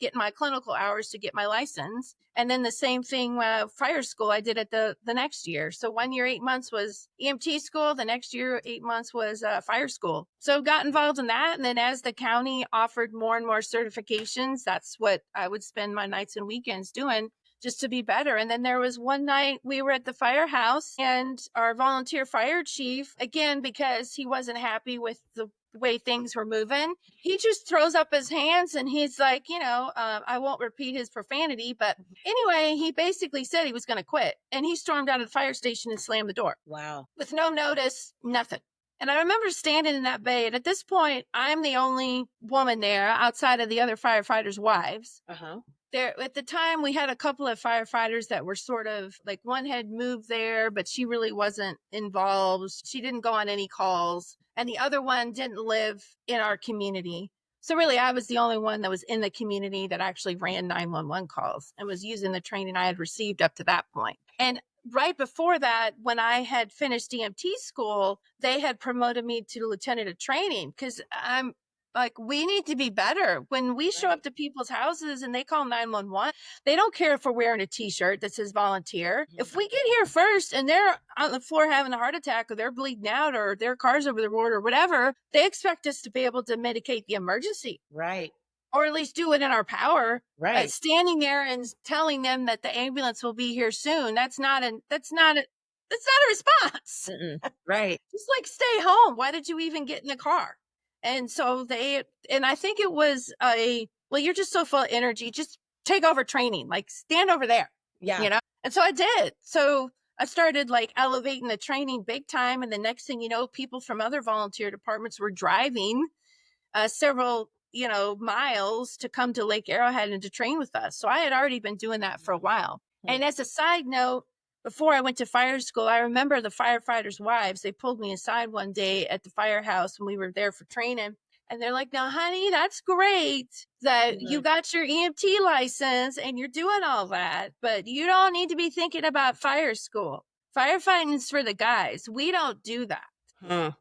getting my clinical hours to get my license. And then the same thing, fire school, I did it the next year. So 1 year, 8 months was EMT school. The next year, 8 months was fire school. So got involved in that. And then as the county offered more and more certifications, that's what I would spend my nights and weekends doing just to be better. And then there was one night we were at the firehouse, and our volunteer fire chief, again, because he wasn't happy with the way things were moving, he just throws up his hands and he's like, I won't repeat his profanity, but anyway, he basically said he was going to quit, and he stormed out of the fire station and slammed the door. Wow. With no notice, nothing. And I remember standing in that bay, and at this point, I'm the only woman there outside of the other firefighters' wives. There, at the time, we had a couple of firefighters that were sort of like, one had moved there, but she really wasn't involved. She didn't go on any calls. And the other one didn't live in our community. So really, I was the only one that was in the community that actually ran 911 calls and was using the training I had received up to that point. And right before that, when I had finished EMT school, they had promoted me to lieutenant of training because I'm like, we need to be better. When we show up to people's houses and they call 911, they don't care if we're wearing a t-shirt that says volunteer. If we get here first and they're on the floor having a heart attack, or they're bleeding out, or their car's over the road or whatever, they expect us to be able to mitigate the emergency. Right. Or at least do it in our power. Right. Standing there and telling them that the ambulance will be here soon. That's not a response. Right. Just like, stay home. Why did you even get in the car? And so I think it was you're just so full of energy. Just take over training, like stand over there. Yeah. And so I did. So I started like elevating the training big time. And the next thing you know, people from other volunteer departments were driving several, miles to come to Lake Arrowhead and to train with us. So I had already been doing that for a while. And as a side note, before I went to fire school, I remember the firefighters' wives, they pulled me aside one day at the firehouse when we were there for training. And they're like, now, honey, that's great that you got your EMT license and you're doing all that, but you don't need to be thinking about fire school. Firefighting's for the guys. We don't do that.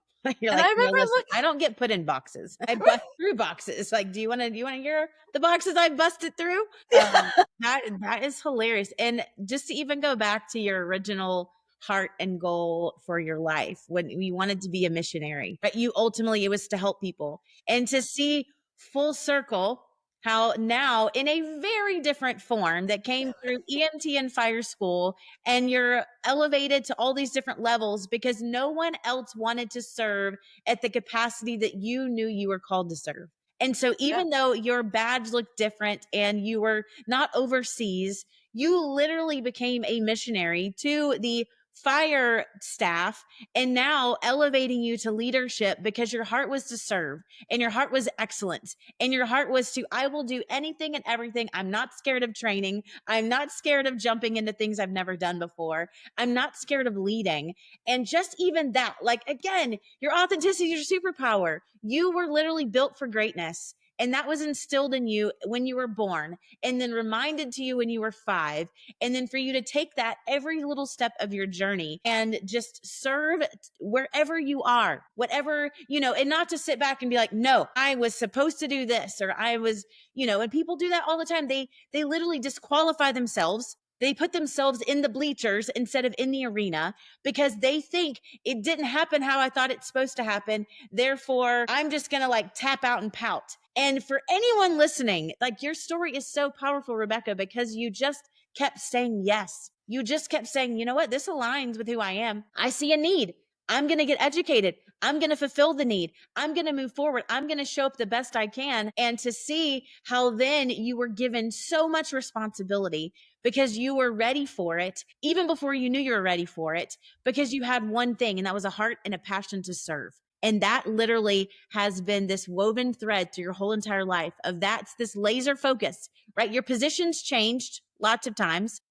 You're like, I remember I don't get put in boxes. I bust through boxes. Like, do you want to hear the boxes I busted through? That is hilarious. And just to even go back to your original heart and goal for your life, when you wanted to be a missionary, but you ultimately, it was to help people, and to see full circle how now in a very different form that came through EMT and fire school, and you're elevated to all these different levels because no one else wanted to serve at the capacity that you knew you were called to serve. And so even though your badge looked different and you were not overseas, you literally became a missionary to the fire staff, and now elevating you to leadership because your heart was to serve, and your heart was excellent, and your heart was to, I will do anything and everything. I'm not scared of training. I'm not scared of jumping into things I've never done before. I'm not scared of leading. And just even that, like, again, your authenticity is your superpower. You were literally built for greatness. And that was instilled in you when you were born, and then reminded to you when you were 5. And then for you to take that every little step of your journey and just serve wherever you are, whatever, and not to sit back and be like, no, I was supposed to do this, or I was, and people do that all the time. They literally disqualify themselves. They put themselves in the bleachers instead of in the arena because they think it didn't happen how I thought it's supposed to happen. Therefore, I'm just going to tap out and pout. And for anyone listening, your story is so powerful, Rebecca, because you just kept saying yes. You just kept saying, you know what? This aligns with who I am. I see a need. I'm going to get educated. I'm going to fulfill the need. I'm going to move forward. I'm going to show up the best I can. And to see how then you were given so much responsibility because you were ready for it, even before you knew you were ready for it, because you had one thing, and that was a heart and a passion to serve. And that literally has been this woven thread through your whole entire life of that's this laser focus, right? Your positions changed lots of times.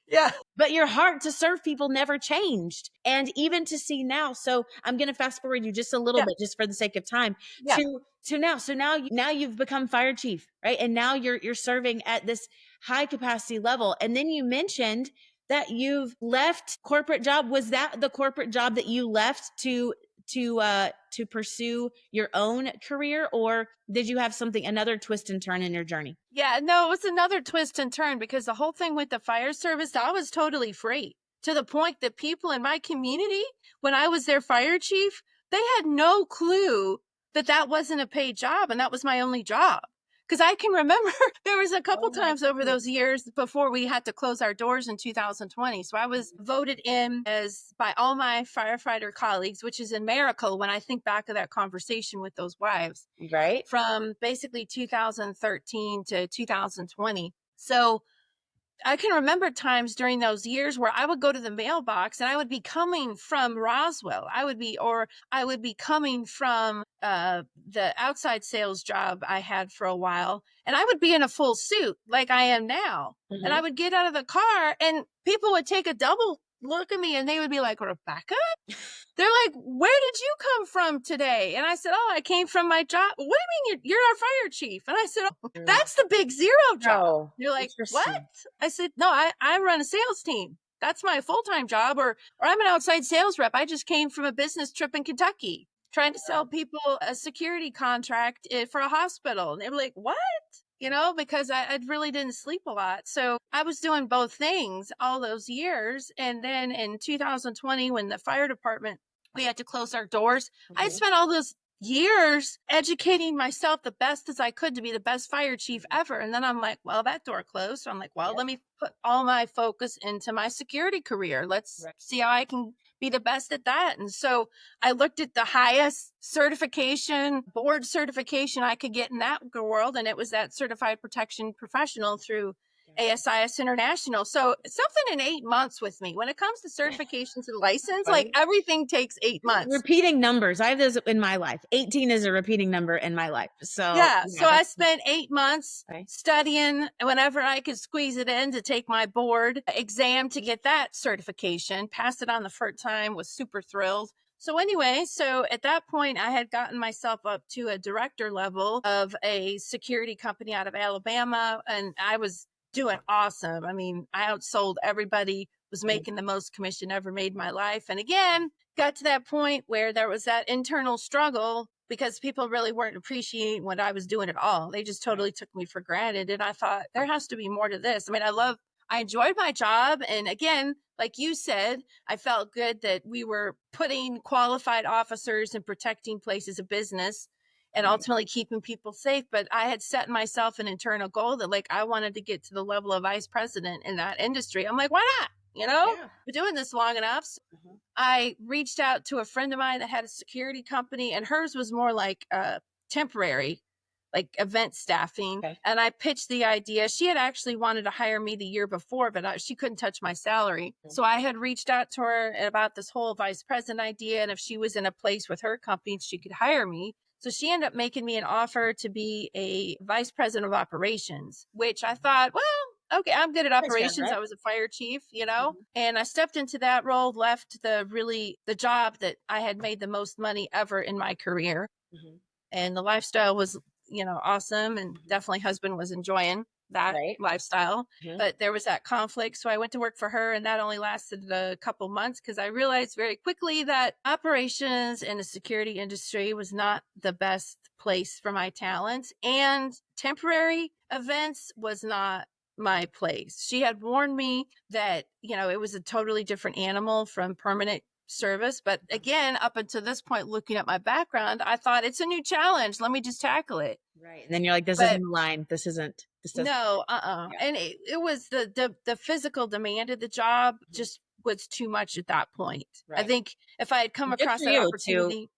Yeah. But your heart to serve people never changed. And even to see now, so I'm going to fast forward you just a little bit, just for the sake of time, to now. So now you've become fire chief, right? And now you're serving at this high capacity level. And then you mentioned that you've left corporate job. Was that the corporate job that you left to pursue your own career, or did you have another twist and turn in your journey? Yeah, no, it was another twist and turn because the whole thing with the fire service, I was totally free to the point that people in my community, when I was their fire chief, they had no clue that that wasn't a paid job and that was my only job. Because I can remember there was a couple times over those years before we had to close our doors in 2020. So I was voted in as by all my firefighter colleagues, which is a miracle when I think back of that conversation with those wives. Right. From basically 2013 to 2020. So I can remember times during those years where I would go to the mailbox and I would be coming from Roswell. I would be coming from the outside sales job I had for a while. And I would be in a full suit like I am now. Mm-hmm. And I would get out of the car and people would take a double look at me and they would be like, Rebecca? They're like, where did you come from today? And I said, oh, I came from my job. What do you mean you're our fire chief? And I said, oh, that's the big zero job. Oh, you're like, what? I said, no, I run a sales team. That's my full-time job. Or I'm an outside sales rep. I just came from a business trip in Kentucky trying to sell people a security contract for a hospital. And they were like, what? You know, because I really didn't sleep a lot. So I was doing both things all those years. And then in 2020, when the fire department, we had to close our doors, I spent all those years educating myself the best as I could to be the best fire chief ever. And then I'm like, well, that door closed. So I'm like, well, let me put all my focus into my security career. Let's see how I can be the best at that. And so I looked at the highest certification, board certification I could get in that world. And it was that certified protection professional through ASIS International. So something in 8 months with me. When it comes to certifications and license, like everything takes 8 months. Repeating numbers. I have those in my life. 18 is a repeating number in my life. So so I spent 8 months studying whenever I could squeeze it in to take my board exam to get that certification. Passed it on the first time, was super thrilled. So anyway, so at that point, I had gotten myself up to a director level of a security company out of Alabama, and I was doing awesome. I mean, I outsold everybody, was making the most commission ever made in my life. And again, got to that point where there was that internal struggle because people really weren't appreciating what I was doing at all. They just totally took me for granted. And I thought, there has to be more to this. I mean, I enjoyed my job. And again, like you said, I felt good that we were putting qualified officers and protecting places of business and ultimately keeping people safe. But I had set myself an internal goal that like, I wanted to get to the level of vice president in that industry. I'm like, why not? You know, we're doing this long enough. So I reached out to a friend of mine that had a security company, and hers was more like temporary, like event staffing. And I pitched the idea. She had actually wanted to hire me the year before, but she couldn't touch my salary. So I had reached out to her about this whole vice president idea. And if she was in a place with her company, she could hire me. So she ended up making me an offer to be a vice president of operations, which I thought, well, okay, I'm good at operations. I was a fire chief, you know, and I stepped into that role, left the job that I had made the most money ever in my career. And the lifestyle was, you know, awesome. And definitely husband was enjoying that lifestyle, but there was that conflict. So I went to work for her, and that only lasted a couple months because I realized very quickly that operations in the security industry was not the best place for my talents, and temporary events was not my place. She had warned me that, you know, it was a totally different animal from permanent service. But again, up until this point, looking at my background, I thought it's a new challenge. Let me just tackle it. Right. And then you're like, this isn't the line. This doesn't. No, And it was the physical demand of the job just was too much at that point. I Right. think if I had come Good across for that you opportunity.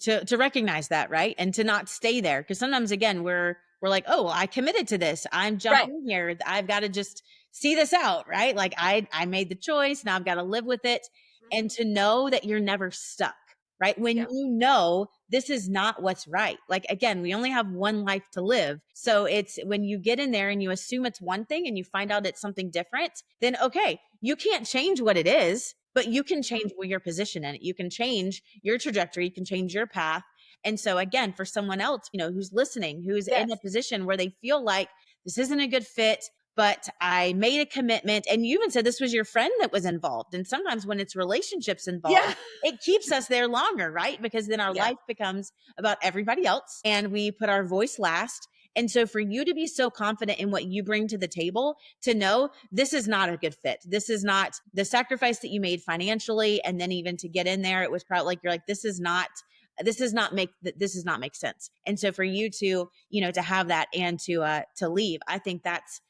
to recognize that, right? And to not stay there. Cause sometimes again, we're like, oh, well, I committed to this. I'm Right. jumping here. I've got to just see this out, right? Like I made the choice. Now I've got to live with it. And to know that you're never stuck, right? When Yeah. you know this is not what's right. Like again, we only have one life to live. So it's when you get in there and you assume it's one thing and you find out it's something different, then okay, you can't change what it is, but you can change where your position in it. You can change your trajectory, you can change your path. And so again, for someone else, who's listening, who's in a Yes. position where they feel like this isn't a good fit, but I made a commitment. And you even said this was your friend that was involved. And sometimes when it's relationships involved, Yeah. it keeps us there longer, right? Because then our Yeah. life becomes about everybody else and we put our voice last. And so for you to be so confident in what you bring to the table, to know this is not a good fit. This is not the sacrifice that you made financially. And then even to get in there, it was probably like, you're like, this does not make sense. And so for you to have that and to leave, I think that's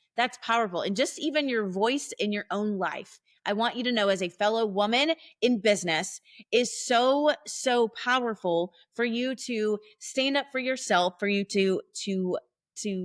powerful. And just even your voice in your own life, I want you to know, as a fellow woman in business, is so, so powerful for you to stand up for yourself, for you to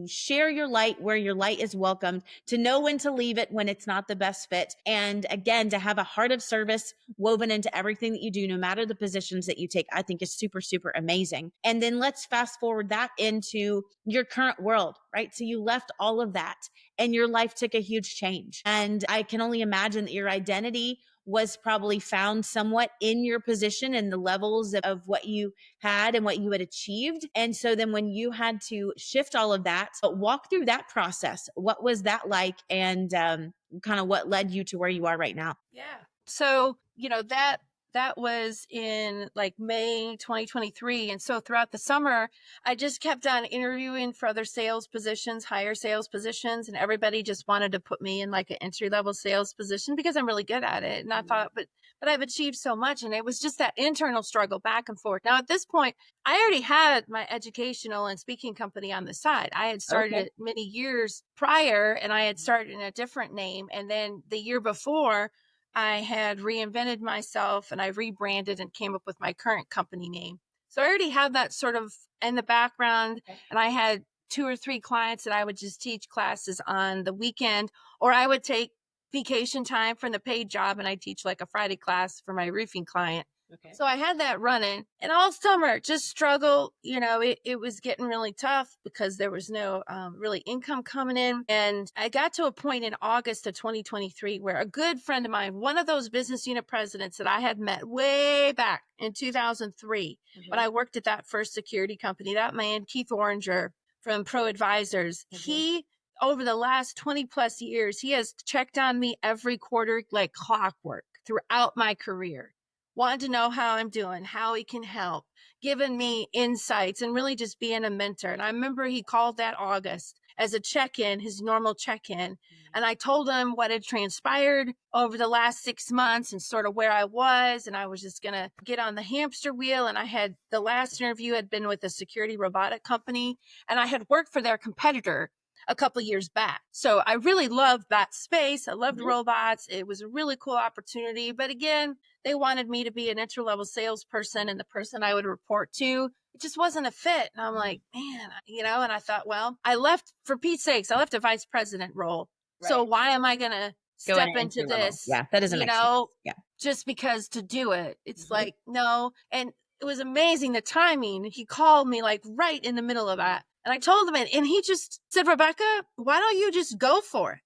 share your light where your light is welcomed, to know when to leave it when it's not the best fit. And again, to have a heart of service woven into everything that you do, no matter the positions that you take, I think is super, super amazing. And then let's fast forward that into your current world, right? So you left all of that and your life took a huge change. And I can only imagine that your identity was probably found somewhat in your position and the levels of what you had and what you had achieved. And so then when you had to shift all of that, walk through that process. What was that like? And kind of what led you to where you are right now? Yeah. So, that was in like May 2023. And so throughout the summer, I just kept on interviewing for other sales positions, higher sales positions, and everybody just wanted to put me in like an entry level sales position because I'm really good at it. And I thought, but I've achieved so much. And it was just that internal struggle back and forth. Now, at this point, I already had my educational and speaking company on the side. I had started it many years prior, and I had started in a different name. And then the year before, I had reinvented myself and I rebranded and came up with my current company name. So I already had that sort of in the background. And I had 2 or 3 clients that I would just teach classes on the weekend, or I would take vacation time from the paid job and I teach like a Friday class for my roofing client. Okay. So I had that running, and all summer just struggle. It was getting really tough because there was no really income coming in. And I got to a point in August of 2023 where a good friend of mine, one of those business unit presidents that I had met way back in 2003, when I worked at that first security company, that man, Keith Oranger from Pro Advisors, he, over the last 20 plus years, he has checked on me every quarter like clockwork throughout my career. Wanted to know how I'm doing, how he can help, giving me insights and really just being a mentor. And I remember he called that August as a check-in, his normal check-in. And I told him what had transpired over the last 6 months and sort of where I was. And I was just going to get on the hamster wheel. And the last interview had been with a security robotic company, and I had worked for their competitor a couple of years back. So I really loved that space. I loved robots. It was a really cool opportunity. But again, they wanted me to be an entry-level salesperson, and the person I would report to, it just wasn't a fit. And I'm like, man, and I thought, well, for Pete's sakes, I left a vice president role. Right. So why am I going to step into this? Yeah, that doesn't make sense. Yeah. Just because to do it. It's like, no. And it was amazing, the timing. He called me like right in the middle of that. And I told him, and he just said, Rebecca, why don't you just go for it?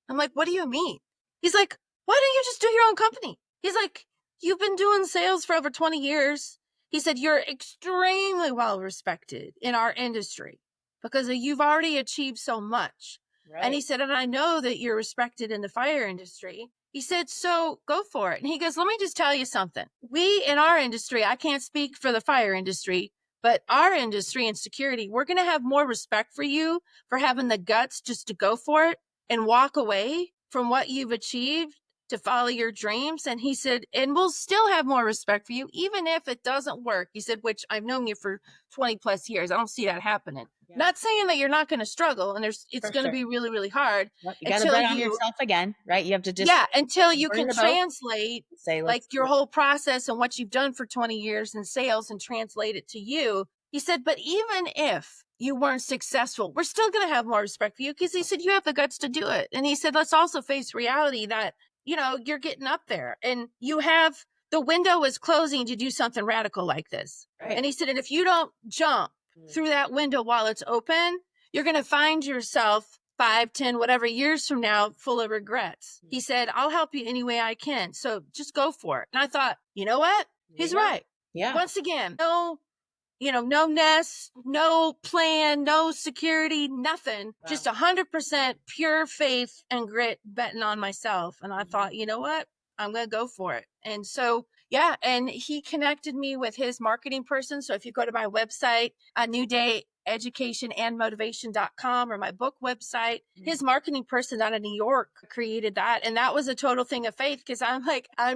I'm like, what do you mean? He's like, why don't you just do your own company? He's like, you've been doing sales for over 20 years. He said, you're extremely well respected in our industry because you've already achieved so much. Right. And he said, and I know that you're respected in the fire industry. He said, so go for it. And he goes, let me just tell you something. We in our industry, I can't speak for the fire industry, but our industry and security, we're going to have more respect for you for having the guts just to go for it and walk away from what you've achieved to follow your dreams. And he said, and we'll still have more respect for you, even if it doesn't work. He said, which I've known you for 20 plus years. I don't see that happening. Yeah. Not saying that you're not going to struggle and it's going to be really, really hard. Yep. You got to bet on yourself again, right? You have to just, until you can translate like your whole process and what you've done for 20 years in sales and translate it to you. He said, but even if you weren't successful, we're still going to have more respect for you, because he said, you have the guts to do it. And he said, let's also face reality that, you're getting up there and the window is closing to do something radical like this. Right. And he said, and if you don't jump through that window while it's open, you're going to find yourself 5, 10, whatever years from now, full of regrets. He said, I'll help you any way I can. So just go for it. And I thought, you know what? He's right. Yeah. Once again, no nest, no plan, no security, nothing. Wow. Just 100% pure faith and grit betting on myself. And I thought, you know what? I'm going to go for it. And so, and he connected me with his marketing person. So if you go to my website, newdayeducationandmotivation.com, or my book website, his marketing person out of New York created that. And that was a total thing of faith, because I'm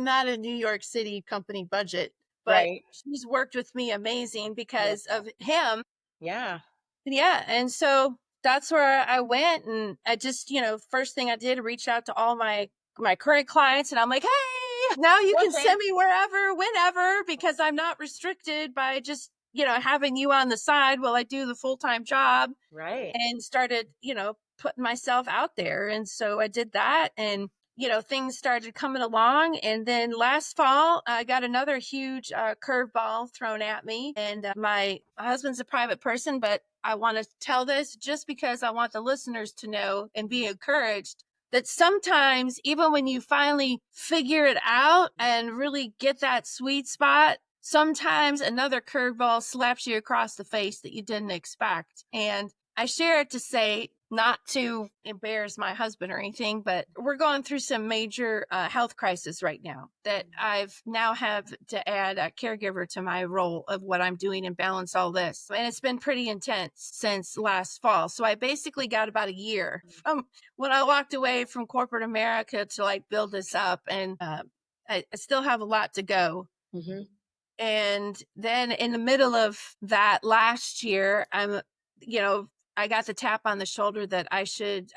not a New York City company budget. But she's worked with me amazing because of him. Yeah. Yeah. And so that's where I went. And I just, first thing I did, reach out to all my current clients. And I'm like, hey, now you can send me wherever, whenever, because I'm not restricted by just, having you on the side while I do the full-time job. Right. And started, putting myself out there. And so I did that. And things started coming along. And then last fall, I got another huge curveball thrown at me. And my husband's a private person, but I want to tell this just because I want the listeners to know and be encouraged that sometimes, even when you finally figure it out and really get that sweet spot, sometimes another curveball slaps you across the face that you didn't expect. And I share it to say, not to embarrass my husband or anything, but we're going through some major health crisis right now that I've now have to add a caregiver to my role of what I'm doing and balance all this. And it's been pretty intense since last fall. So I basically got about a year from when I walked away from corporate America to build this up. And I still have a lot to go. Mm-hmm. And then in the middle of that last year, I got the tap on the shoulder that I've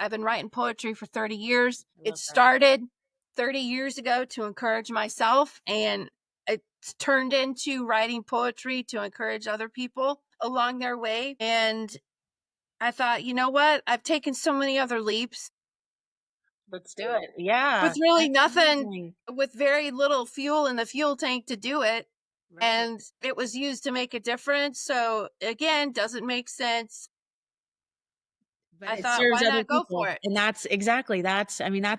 been writing poetry for 30 years. It started 30 years ago to encourage myself, and it's turned into writing poetry to encourage other people along their way. And I thought, you know what? I've taken so many other leaps. Let's do it. Yeah. With really nothing, with very little fuel in the fuel tank to do it. Right. And it was used to make a difference. So again, doesn't make sense. But I thought, why not go for it? And that's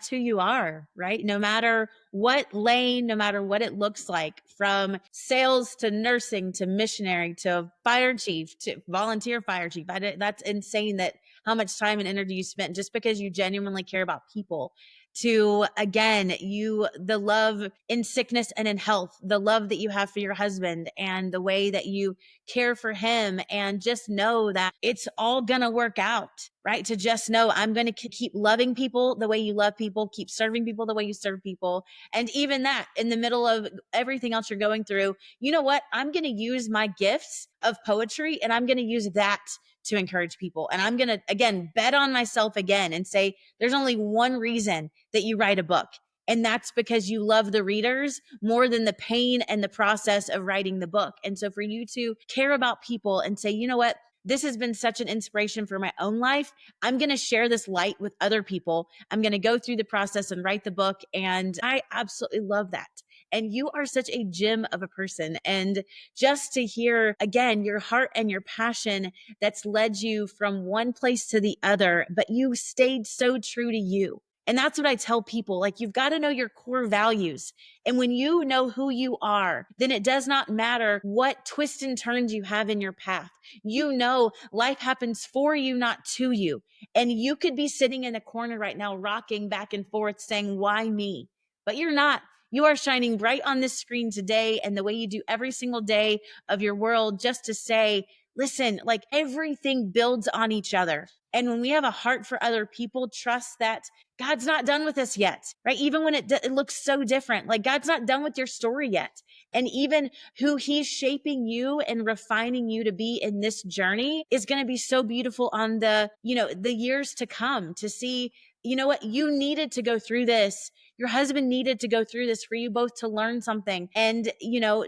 who you are, right? No matter what lane, no matter what it looks like, from sales to nursing to missionary to fire chief to volunteer fire chief. That's insane that how much time and energy you spent just because you genuinely care about people. To, again, the love in sickness and in health, the love that you have for your husband and the way that you care for him, and just know that it's all going to work out, right? To just know I'm going to keep loving people the way you love people, keep serving people the way you serve people. And even that, in the middle of everything else you're going through, you know what? I'm going to use my gifts of poetry, and I'm going to use that to encourage people. And I'm going to, again, bet on myself again and say, there's only one reason that you write a book. And that's because you love the readers more than the pain and the process of writing the book. And so for you to care about people and say, you know what, this has been such an inspiration for my own life. I'm going to share this light with other people. I'm going to go through the process and write the book. And I absolutely love that. And you are such a gem of a person. And just to hear, again, your heart and your passion that's led you from one place to the other, but you stayed so true to you. And that's what I tell people, you've got to know your core values. And when you know who you are, then it does not matter what twists and turns you have in your path. You know, life happens for you, not to you. And you could be sitting in a corner right now, rocking back and forth saying, why me? But you're not. You are shining bright on this screen today, and the way you do every single day of your world, just to say, listen, like everything builds on each other. And when we have a heart for other people, trust that God's not done with us yet, right? Even when it looks so different, like God's not done with your story yet. And even who he's shaping you and refining you to be in this journey is going to be so beautiful on the, the years to come, to see, you know what, you needed to go through this. Your husband needed to go through this for you both to learn something, and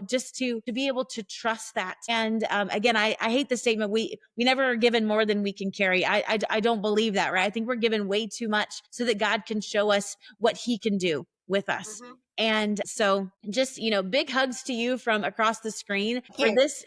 just to be able to trust that. And again, I hate the statement, we never are given more than we can carry. I don't believe that, right? I think we're given way too much so that God can show us what he can do with us. Mm-hmm. And so just, big hugs to you from across the screen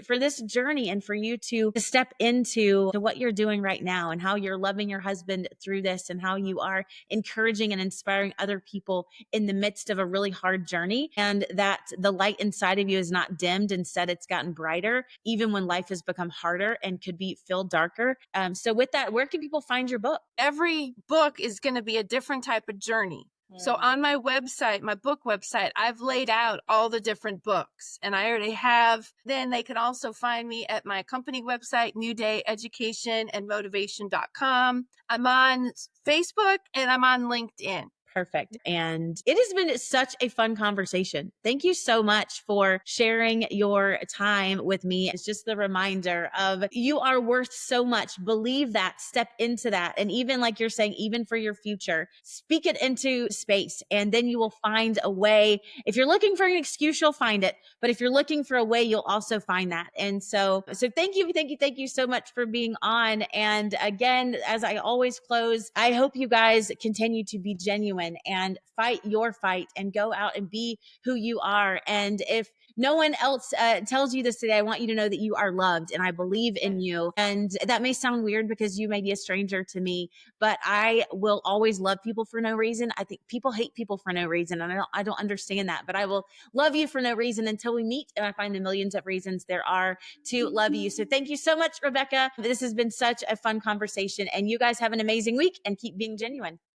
for this journey, and for you to step into what you're doing right now, and how you're loving your husband through this, and how you are encouraging and inspiring other people in the midst of a really hard journey, and that the light inside of you is not dimmed. Instead, it's gotten brighter, even when life has become harder and could feel darker. So with that, where can people find your book? Every book is going to be a different type of journey. So on my website, my book website, I've laid out all the different books, and I already have. Then they can also find me at my company website, newdayeducationandmotivation.com. I'm on Facebook and I'm on LinkedIn. Perfect. And it has been such a fun conversation. Thank you so much for sharing your time with me. It's just the reminder of you are worth so much. Believe that, step into that. And even like you're saying, even for your future, speak it into space, and then you will find a way. If you're looking for an excuse, you'll find it. But if you're looking for a way, you'll also find that. And so thank you so much for being on. And again, as I always close, I hope you guys continue to be genuine and fight your fight, and go out and be who you are. And if no one else tells you this today, I want you to know that you are loved, and I believe in you. And that may sound weird because you may be a stranger to me, but I will always love people for no reason. I think people hate people for no reason, and I don't understand that, but I will love you for no reason until we meet, and I find the millions of reasons there are to love you. So thank you so much, Rebecca. This has been such a fun conversation, and you guys have an amazing week, and keep being genuine.